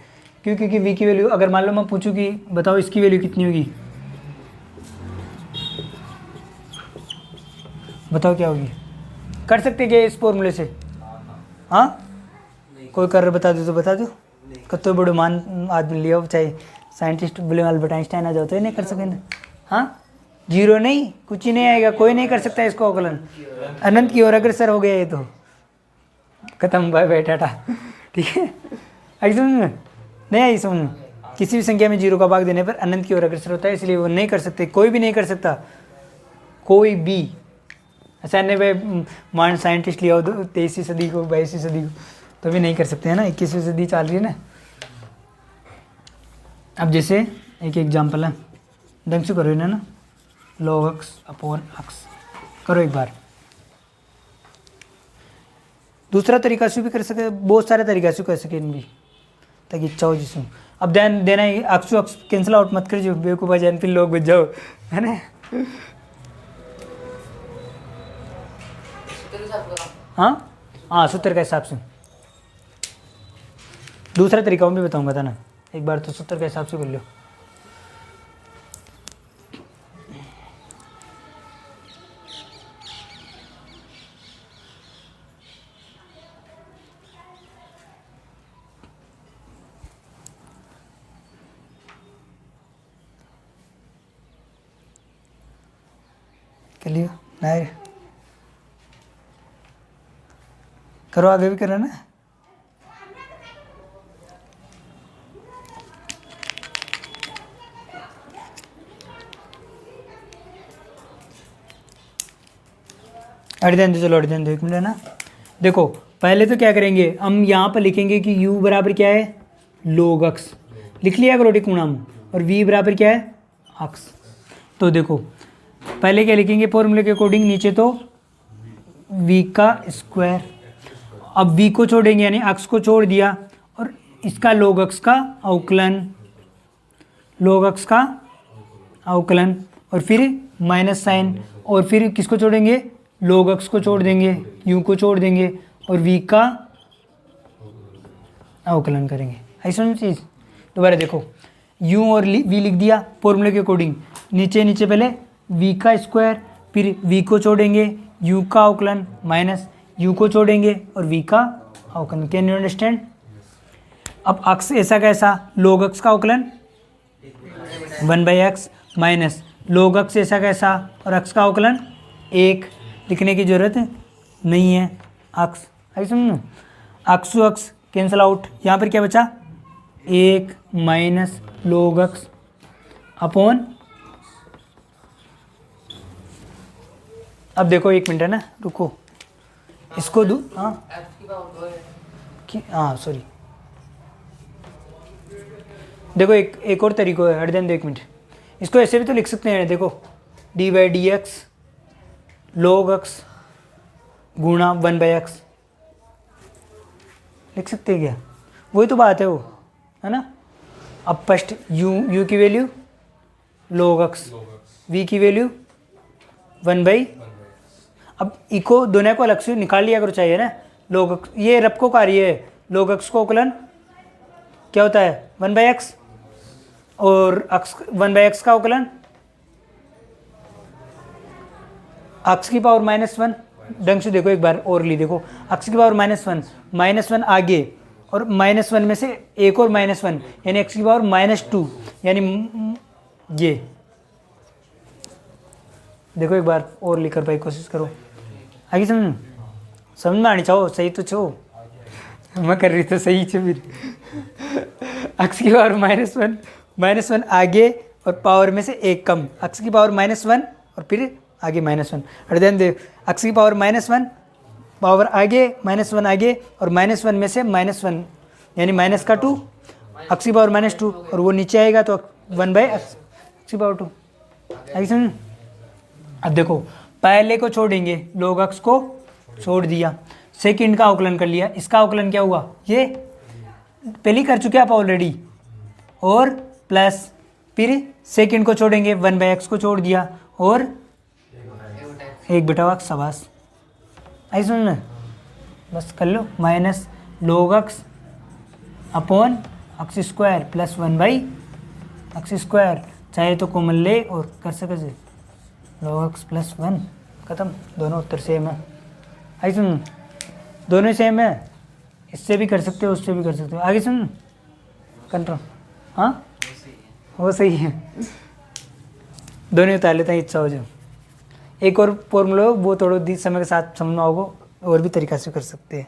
क्योंकि v की वैल्यू, अगर मान लो मैं पूछूं कि बताओ इसकी वैल्यू कितनी होगी, बताओ क्या होगी, कर सकते क्या इस फॉर्मूले से? हाँ, कोई कर बता दो तो बता दो, कतो बड़ो मान आदमी लिया हो, चाहे साइंटिस्ट बोले अल्बर्ट आइंस्टाइन आ जाओ तो नहीं कर सकें। हाँ, 0 नहीं, कुछ ही नहीं आएगा, कोई नहीं कर सकता इसको अवकलन, अनंत की ओर अग्रसर हो गया ये तो खत्म, बाय बाय टाटा, ठीक है। आई समझ नहीं आई समझ? किसी भी संख्या में 0 का भाग देने पर अनंत की ओर अग्रसर होता है, इसलिए वो नहीं कर सकते, कोई भी नहीं कर सकता, कोई भी। ऐसा नहीं भाई मान साइंटिस्ट लिया हो 23वीं सदी को, 22वीं सदी को, तो भी नहीं कर सकते, है ना, 21वीं सदी चल रही है ना। अब जैसे एक एग्जाम्पल है, ढंग से करो ना, log x अपॉन x करो एक बार। दूसरा तरीका से भी कर सके, बहुत सारे तरीका से कर सके इन भी, ताकि इच्छा हो जिसमें। अब ध्यान देना है, अक्स कैंसिल आउट मत कर जो बेवकूफ़ जान, फिर लोग बच जाओ, है ना। हाँ हाँ, सूत्र के हिसाब से। दूसरा तरीका भी बताऊंगा था ना, एक बार तो सूत्र के हिसाब से कर लो। कर लियो नहीं, करो आगे भी करो ना। चलो अड़ दो, एक मिनट है ना। देखो पहले तो क्या करेंगे, हम यहाँ पर लिखेंगे कि u बराबर क्या है, log x लिख लिया करो टिकुणाम, और v बराबर क्या है, x। तो देखो पहले क्या लिखेंगे फॉर्मूले के अकॉर्डिंग, नीचे तो v का स्क्वायर, अब v को छोड़ेंगे यानी x को छोड़ दिया, और इसका log x का अवकलन, log x का अवकलन, और फिर माइनस साइन, और फिर किसको छोड़ेंगे, log x को छोड़ देंगे, u को छोड़ देंगे, और v का अवकलन करेंगे। ऐसा चीज़ दोबारा देखो, u और v लिख दिया फॉर्मूले के अकॉर्डिंग, नीचे नीचे पहले v का स्क्वायर, फिर v को छोड़ेंगे, u का अवकलन, माइनस u को छोड़ेंगे और v का अवकलन। Can you understand? अब x ऐसा कैसा, log x का अवकलन 1/x, माइनस log x ऐसा कैसा, और x का अवकलन 1, लिखने की जरूरत नहीं है, x। आई समझो, x कैंसिल आउट, यहाँ पर क्या बचा, 1 माइनस log x अपॉन, अब देखो एक मिनट है ना, रुको इसको दू, हाँ सॉरी, देखो एक और तरीका है, हट दें दो एक मिनट, इसको ऐसे भी तो लिख सकते हैं, देखो d/dx log x गुणा 1/x लिख सकते हैं क्या, वही तो बात है वो, है ना। अब फर्स्ट u की वैल्यू log x, v की वैल्यू 1/, अब इको दोनों को अलग से निकाल लिया करो चाहिए ना, ये रपको कार्य है, log x का अवकलन क्या होता है 1/x, और 1/x का अवकलन x की पावर -1। ढंग से देखो एक बार और ली देखो, x की पावर -1 आगे और -1 में से एक और -1 यानी x की पावर -2 यानी ये देखो एक बार और लिखकर भाई कोशिश करो, आगे समझ में आनी चाहो, सही तो छो मैं कर रही तो सही छो फिर x की पावर -1 आगे और पावर में से एक कम, x की पावर -1 और फिर आगे -1 और देन दे x की पावर -1 पावर आगे -1 आगे और -1 में से -1 यानी -2 x की पावर -2 और वो नीचे आएगा तो 1/x की पावर 2। आगे समझ। अब देखो पहले को छोड़ेंगे, log x को छोड़ दिया, सेकंड का अवकलन कर लिया, इसका अवकलन क्या हुआ, ये पहले कर चुके आप ऑलरेडी, और प्लस फिर सेकंड को छोड़ेंगे 1/x को छोड़ दिया और 1/x सबास। ऐसे सुन बस कर लो, minus log x upon x² plus 1/x², चाहे तो कॉमन ले और कर सके से log x प्लस 1 खत्म, दोनों उत्तर सेम है। ऐसे सुन दोनों सेम है, इससे भी कर सकते हो उससे भी कर सकते हो। आगे सुन कंट्रोल, हाँ वो सही है, दोनों उतार लेते हैं इच्छा हो जाए। एक और फॉर्मूला वो थोड़ा समय के साथ समझना होगा, और भी तरीका से कर सकते हैं।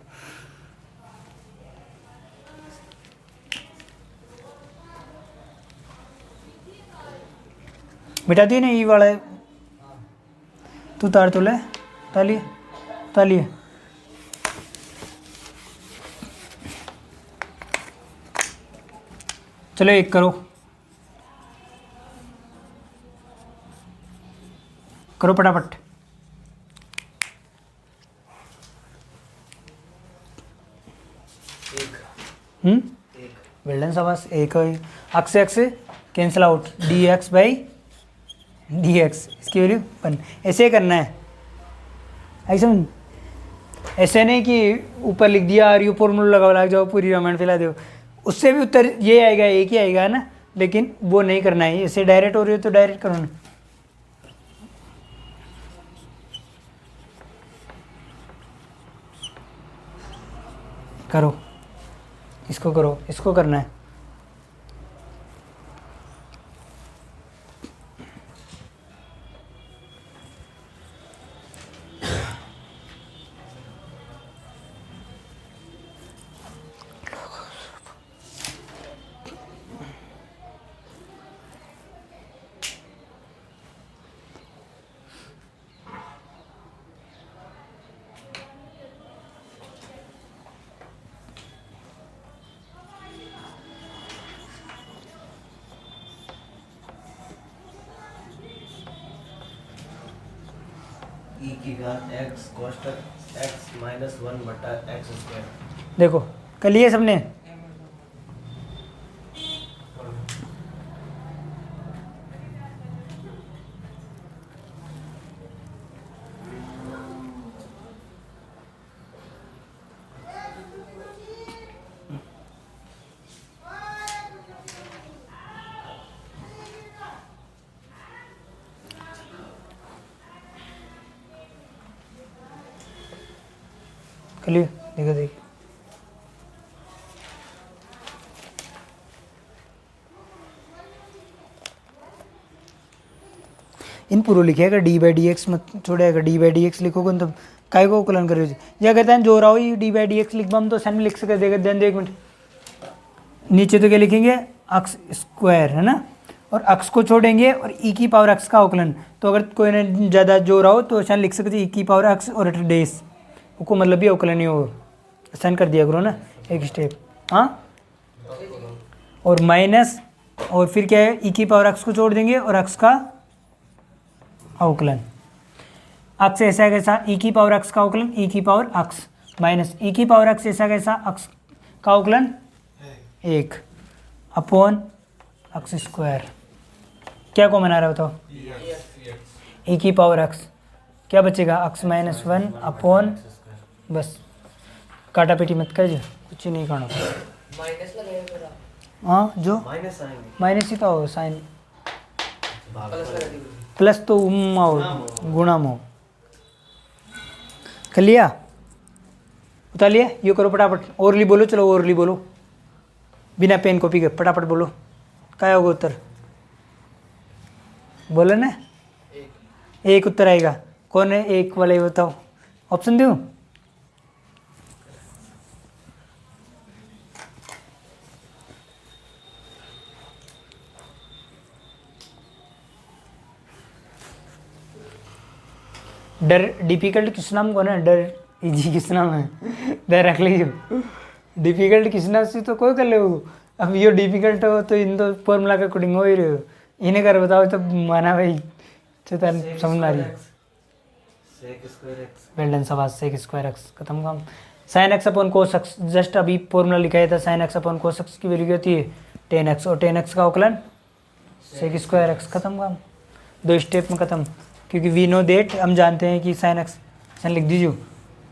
बेटा दिए ना ये वाला है, तू तार तो ले, तालिए तालिए। चलो एक करो करो फटाफट। वेल्डन शाबाश, एक x x cancel out, dx/dx इसकी वैल्यू 1, ऐसे करना है। ऐसा ऐसे नहीं कि ऊपर लिख दिया और यू फॉर्मूला लगा लग जाओ पूरी रामायण फैला दो, उससे भी उत्तर ये आएगा, एक ही आएगा ना, लेकिन वो नहीं करना है। ऐसे डायरेक्ट हो रही हो तो डायरेक्ट करो ना। करो इसको, करो इसको करना है। e की घात x कोष्टक x - 1/x²। देखो कर लिए सबने, चलिए देखो देखिए इन पूरा लिखेगा d/dx मत छोड़ेगा, d/dx लिखोगे तो काय को अवकलन करोगे, या कहते हैं जो रहा हो ये d/dx लिखबा हम तो सन में लिख सके देगा। देन एक मिनट नीचे तो क्या लिखेंगे x² है ना, और x को छोड़ेंगे और e की पावर x का अवकलन, तो अगर कोई ने ज़्यादा जो रहा हो तो सन लिख सकते e की पावर x और डेस को मतलब भी अवकलन ही हो, सन कर दिया करो ना एक स्टेप। हाँ और माइनस और फिर क्या है e की पावर x को छोड़ देंगे और x का अवकलन, x ऐसा कैसा e की पावर x का अवकलन e की पावर x माइनस e की पावर x ऐसा कैसा x का अवकलन 1 अपॉन x²। क्या कॉमन आ रहा है बताओ, e की पावर x क्या बचेगा x - 1 अपॉन बस काटा पेटी मत कर जो, कुछ ही नहीं करना। माइनस लगाएगा फिर आप हाँ जो माइनस आएंगे माइनस ही तो हो साइन, प्लस लगा दीजिए। प्लस तो हो गुणा में हो। कर लिया, उतार लिया, ये करो फटाफट। ओरली बोलो, चलो ओरली बोलो, बिना पेन कॉपी के फटाफट बोलो। क्या होगा उत्तर? बोलो ना, एक उत्तर आएगा। कौन है एक वाला, ये बताओ, ऑप्शन दूँ? डर डिफिकल्ट किस नाम को ना, डर इजी किस नाम है, डर रख लीजिए। डिफिकल्ट किस नाम से तो कोई कर ले। अब ये डिफिकल्ट हो तो इन तो फॉर्मूला का कोडिंग हो ही रहे हो, इन्हें कर बताओ तो माना भाई चेतन समझ में आ रही है। वेल डन, शाबाश। सेक स्क्वायर एक्स खत्म काम। Sine x upon cos x, just अभी फॉर्मूला लिखाया था। Sine x upon cos x की वैल्यू क्या होती है? 10x, और 10x का अवकलन सेक स्क्वायर एक्स, खत्म काम। 2 स्टेप में खत्म, क्योंकि वी नो देट, हम जानते हैं कि साइन एक्स, साइन लिख दीजिए,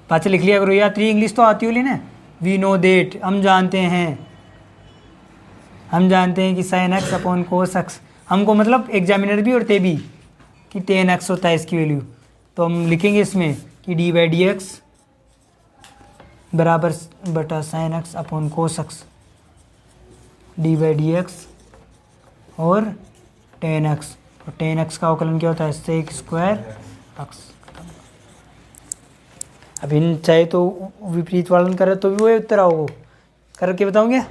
पाँच लिख लिया करो यार, 3 इंग्लिश तो आती होली ना। वी नो देट, हम जानते हैं कि sine x upon cos x, हमको मतलब एग्जामिनर भी और ते भी, कि 10x होता है इसकी वैल्यू। तो हम लिखेंगे इसमें कि d/dx बराबर बटा sine x upon cos x, d/dx और 10x, और 10x का अवकलन क्या होता है? Sec square x. अब इन चाहे तो विपरीत वालन करे तो भी वही उत्तर आओगे। करके बताऊंगे,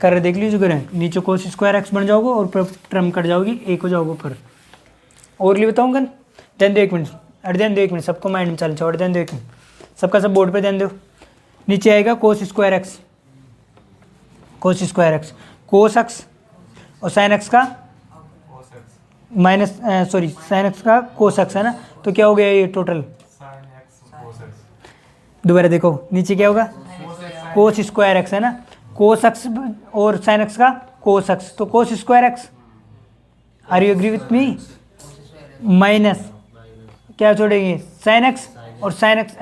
कर देख लीजिए करें, नीचे कोस स्क्वायर एक्स बन जाओगे और टर्म कट जाओगी, एक हो जाओगे ऊपर। और लिए बताऊंगा, ध्यान दो 1 मिनट, अरे ध्यान दो 1 मिनट, सबको माइंड में चल जाओ, ध्यान दो 1 मिनट, सबका सब बोर्ड पे ध्यान दो। नीचे आएगा कोस स्क्वायर एक्स, कोस स्क्वायर एक्स, कोस एक्स और साइन एक्स का माइनस, सॉरी साइन एक्स का कोस एक्स है ना, तो क्या हो गया ये टोटल? दोबारा देखो नीचे क्या होगा? कोस स्क्वायर एक्स है ना, कोस एक्स और साइन एक्स का कोस एक्स, तो cos square x. Are you agree with me? Minus क्या छोड़ेंगे? साइन एक्स, और साइन एक्स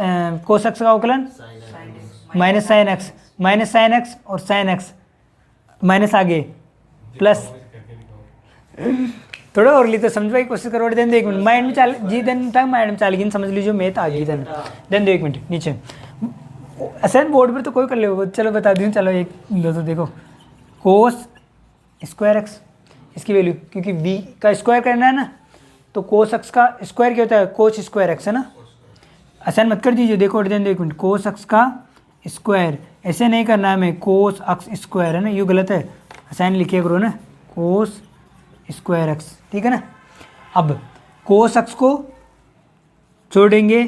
कोस एक्स का अवकलन minus sine x, minus sine x और साइन एक्स माइनस आगे प्लस। थोड़ा और ली तो समझवाई कोशिश करो। देन 1 मिनट माइंड में चाल जी, देन तक माइंड में चाल गई, समझ लीजिए मैथ आ गई। देन 1 मिनट नीचे असाइन बोर्ड पर तो कोई कर ले, चलो बता दूँ, चलो एक दो तो देखो, कोस स्क्वायर एक्स इसकी वैल्यू, क्योंकि v का स्क्वायर करना है ना, तो कोस एक्स का स्क्वायर क्या होता है? कोस स्क्वायर एक्स है ना। असाइन मत कर दीजिए, देखो देन 1 मिनट, कोस एक्स का स्क्वायर, ऐसे नहीं करना है हमें, कोस एक्स स्क्वायर है ना, ये गलत है, असाइन लिखिए करो ना, कोस स्क्वायर एक्स, ठीक है ना। अब कोस एक्स को छोड़ेंगे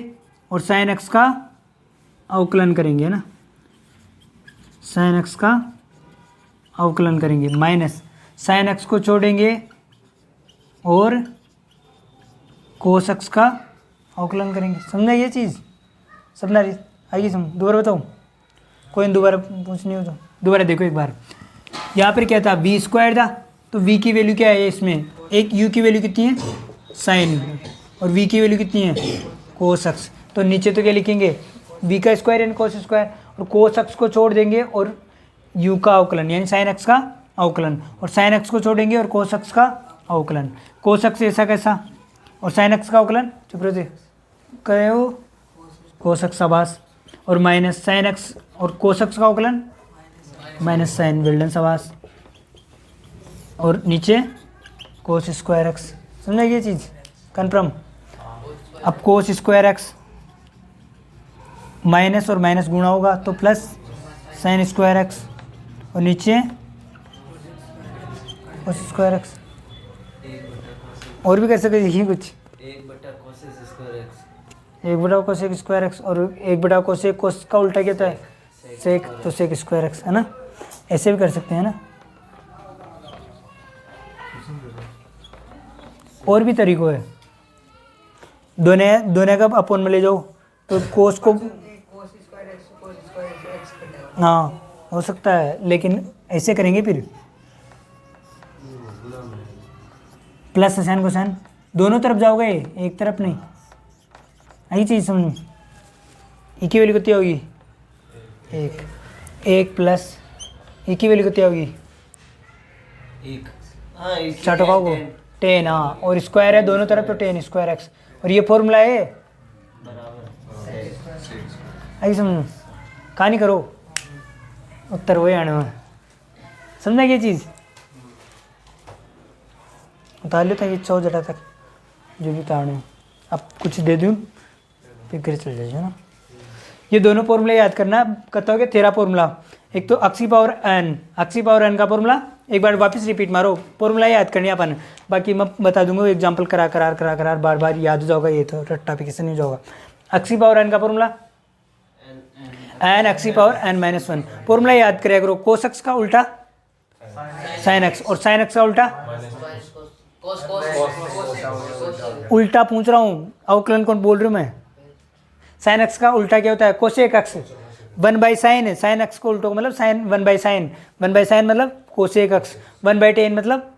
और साइन एक्स का अवकलन करेंगे ना, साइन एक्स का अवकलन करेंगे, माइनस साइन एक्स को छोड़ेंगे और कोस एक्स का अवकलन करेंगे। समझा ये चीज़? समझा रही? आइए समझ, दोबारा बताऊँ, कोई दोबारा पूछनी हो तो दोबारा देखो एक बार। यहाँ पर क्या था? वी स्क्वायर था, तो v की वैल्यू क्या है इसमें? एक u की वैल्यू कितनी है? साइन, और v की वैल्यू कितनी है? कोस एक्स। तो नीचे तो क्या लिखेंगे? v का स्क्वायर यानी कोस स्क्वायर, और कोस एक्स को छोड़ देंगे और u का अवकलन यानी साइन एक्स का अवकलन, और साइन एक्स को छोड़ेंगे और कोस एक्स का अवकलन। कोस एक्स ऐसा कैसा, और साइन एक्स का अवकलन चुप रहे कहे हो, कोस एक्स आभास, और माइनस साइन एक्स और कोस एक्स का अवकलन माइनस साइन, वेल डन शाबाश, और नीचे कोस स्क्वायर एक्स। समझा ये चीज़? कन्फर्म। अब कोस स्क्वायर एक्स माइनस और माइनस गुणा होगा तो प्लस साइन स्क्वायर एक्स, और नीचे कोस स्क्वायर एक्स। और भी कर सकते देखिए कुछ, 1/cos square x, 1/cos square x, और 1/cos कोस का उल्टा क्या होता है? सेक, तो सेक स्क्वायर एक्स है ना, ऐसे भी कर सकते हैं ना। और भी तरीकों है, दोनों का अपोन में ले जाओ तो कोस को, हाँ हो सकता है, लेकिन ऐसे करेंगे फिर प्लस साइन कोसाइन, दोनों तरफ जाओगे, एक तरफ नहीं। यही चीज़ समझ में, एक ही वैल्यू कितनी होगी? 1 प्लस e की वैल्यू कितनी होगी? एक हाँ एक चाटो का वो 10, हाँ, और स्क्वायर है दोनों तरफ तो 10 स्क्वायर एक्स, और ये फॉर्मूला है बराबर आई समझ कहानी करो, उत्तर वही आने में, समझा ये चीज़ उतार लो ताकि 100 जटा तक जो भी उतारने हो। अब कुछ दे दूँ फिर घर चल जाइए ना। ये दोनों फॉर्मूला याद करना, कहता हो कि तेरा फॉर्मूला, एक तो अक्सी पावर एन का फॉर्मूला, एक बार वापस रिपीट मारो, फॉर्मूला याद करनी है अपन, बाकी मैं बता दूंगा एग्जांपल करा बार बार याद हो जाओगा, ये तो रट्टा पिकेशन नहीं जाओगा। अक्सी पावर एन का फॉर्मूला एन अक्सी पावर एन माइनस 1, फॉर्मूला याद करें करो, कोस एक्स का उल्टा साइन एक्स, और साइन एक्स का उल्टा उल्टा पूछ रहा हूँ, अवकलन कौन बोल रही हूँ मैं, साइन एक्स का उल्टा क्या होता है? कोसेक एक्स, 1 बाई साइन है, साइन एक्स को उल्टो मतलब sine 1 by sine, 1 by sine मतलब कोसेक एक्स, 1 बाई टेन मतलब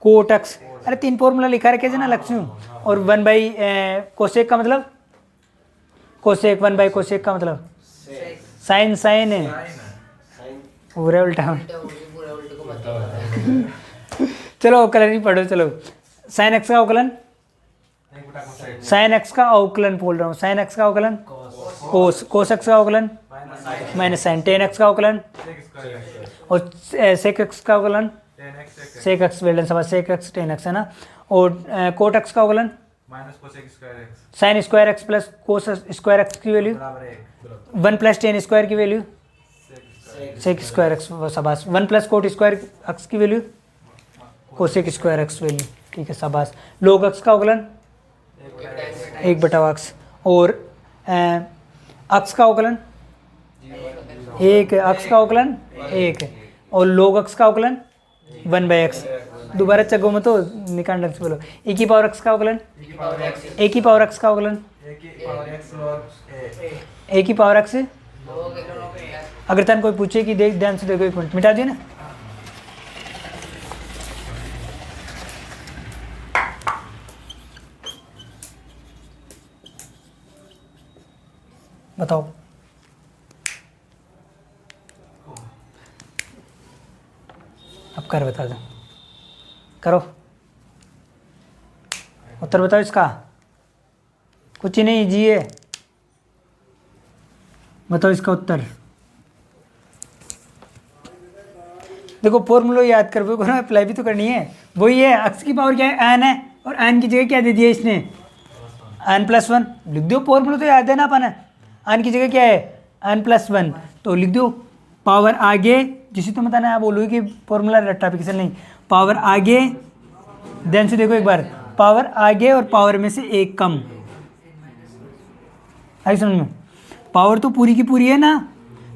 कोट एक्स। अरे 3 फॉर्मूला लिखा रखे ना लक्ष्मी, और 1 बाई कोसेक का मतलब कोसेक, 1 बाई कोसेक का मतलब साइन साइन है, पूरा उल्टा। चलो अवकलन ही पढ़ो, चलो साइन एक्स का अवकलन, साइन एक्स का अवकलन बोल रहा हूँ, साइन एक्स का अवकलन कोस एक्स का अवकलन माइनस साइन, टेन एक्स का अवकलन, और सेक एक्स का अवकलन सेक एक्स वेल्डन समझ, सेक एक्स टेन एक्स है ना, और कोट एक्स का अवकलन sine square x plus cos square x की वैल्यू 1 प्लस टेन स्क्वायर की वैल्यू सेक स्क्वायर एक्स शाबाश, 1 प्लस कोट स्क्वायर एक्स की value cosec square x value, ठीक है शाबाश। लोग एक्स का अवकलन 1/x, और अक्स का अवकलन 1, अक्स का अवकलन 1, और लोग अक्स का अवकलन 1/x, दोबारा चगो मत तो निकाल ढंग से बोलो, ए की पावर एक्स का अवकलन, ए की पावर एक्स का अवकलन, ए की पावर एक्स, अगर तन कोई पूछे कि देख ध्यान से देखो, एक मिनट मिटा दिए ना, बताओ अब कर बता दो, करो उत्तर बताओ इसका, कुछ ही नहीं जी है, बताओ इसका उत्तर। देखो फॉर्मूला याद कर, वो अप्लाई भी तो करनी है, वही है एक्स की पावर क्या है एन है, और एन की जगह क्या दे दिया इसने n+1, लिख दो, फॉर्मूला तो याद है ना अपन, एन की जगह क्या है n+1, तो लिख दो पावर आगे, जिसे तो बताना है बोलो कि फॉर्मूला रट्टा पिक्सल नहीं, पावर आगे, ध्यान से देखो एक बार, पावर आगे और पावर में से एक कम, आई समझ में, पावर तो पूरी की पूरी है ना,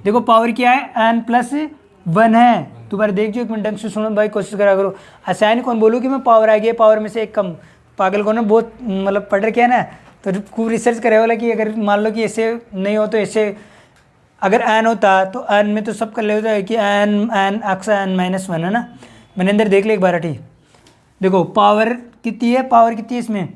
देखो पावर क्या है n+1 है, दोबारा देख जो एक मिनट ढंग से सुनो भाई, कोशिश करा करो, आसान कौन बोलूँ कि मैं पावर आगे पावर में से एक कम, पागल को ना बहुत मतलब पढ़ रखे है ना, तो खूब रिसर्च करे वाला कि अगर मान लो कि ऐसे नहीं हो तो ऐसे, अगर एन होता तो एन में तो सब कर ले होता है कि एन एक्स n-1 है ना, मैंने अंदर देख ले एक बार, ठीक देखो पावर कितनी है, पावर कितनी है इसमें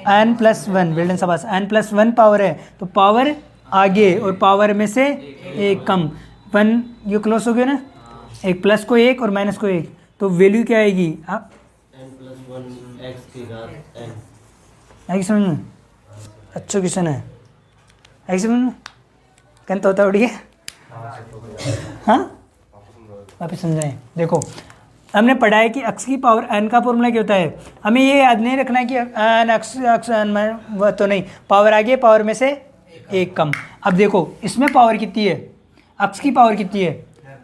n+1, बिल्डन सबास n+1 पावर है, तो पावर आगे और पावर में से एक कम, 1 ये क्लोज हो गया ना, एक प्लस को 1 और माइनस को 1, तो वैल्यू क्या आएगी n+1 x की घात n, आई समझ में, अच्छा क्वेश्चन है, आई समझ में, कहता होता उड़ी है, हाँ वापस समझाएं। देखो हमने पढ़ा है कि एक्स की पावर एन का फॉर्मूला क्या होता है, हमें ये याद नहीं रखना है कि एन एक्स एन वह तो नहीं, पावर आगे पावर में से एक कम। अब देखो इसमें पावर कितनी है, एक्स की पावर कितनी है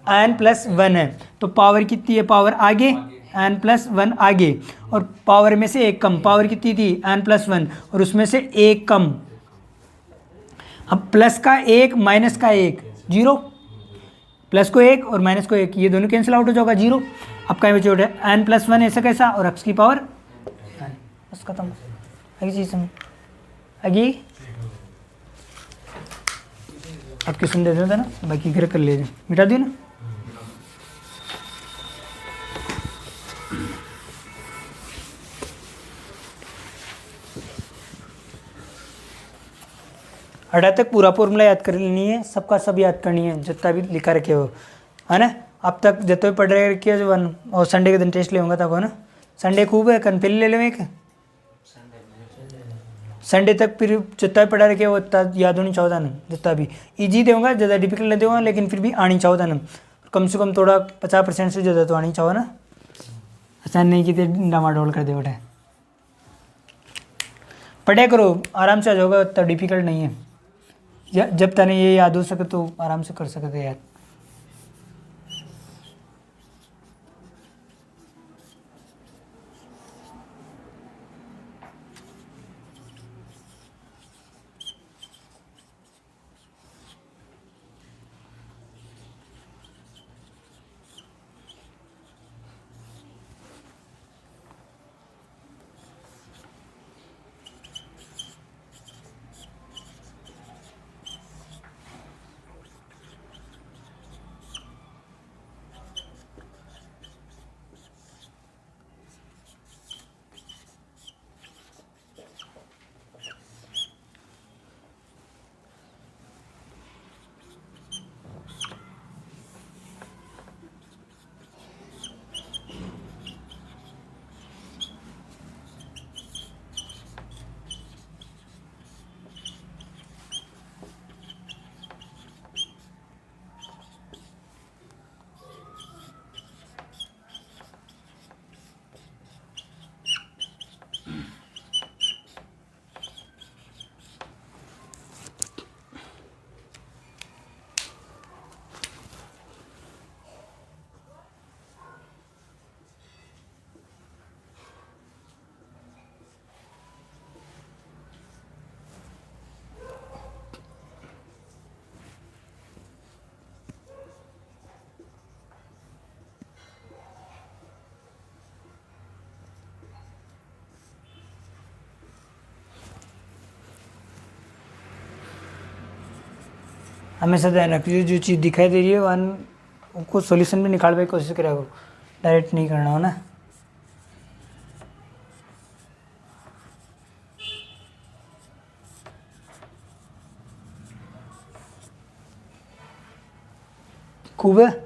n+1 है, तो पावर कितनी है, पावर आगे n+1 आगे, और पावर में से एक कम, पावर कितनी थी n+1 और उसमें से एक कम, अब प्लस का 1 माइनस का 1 0, प्लस को 1 और माइनस को 1 ये दोनों कैंसिल आउट हो जाएगा 0, अब कहीं बचे उठे n+1 ऐसा कैसा, और एक्स की पावर बस खत्म, आगे चीज़ समझ आगे, अब क्वेश्चन दे देता ना, बाकी घर कर लीजिए, मिटा दिए ना। 18 तक पूरा फॉर्मूला याद कर लेनी है, सबका सब याद करनी है जितना भी लिखा रखे हो, है ना। अब तक जितना भी पढ़ रखे हो वन, और संडे के दिन टेस्ट ले होगा तब, है ना। संडे खूब है, कल पहले ले लो एक। संडे तक फिर जितना भी पढ़ा रखे हो उतना याद होनी चाहिए ना, जितना भी ईजी दूंगा, ज़्यादा डिफिकल्ट नहीं दूंगा, लेकिन फिर भी आनी चाहिए ना, कम से कम थोड़ा 50% से ज़्यादा तो आनी चाहिए ना। ऐसा नहीं कि डामाडोल कर दे बेटा, पढ़े करो आराम से आ जाओगा, उतना डिफिकल्ट नहीं है। जब तक ये याद हो सके तो आराम से कर सकते यार। हमेशा ध्यान रखिए, जो चीज़ दिखाई दे रही है वन उनको सॉल्यूशन भी निकालने की कोशिश करा करो, डायरेक्ट नहीं करना हो ना। खूब है।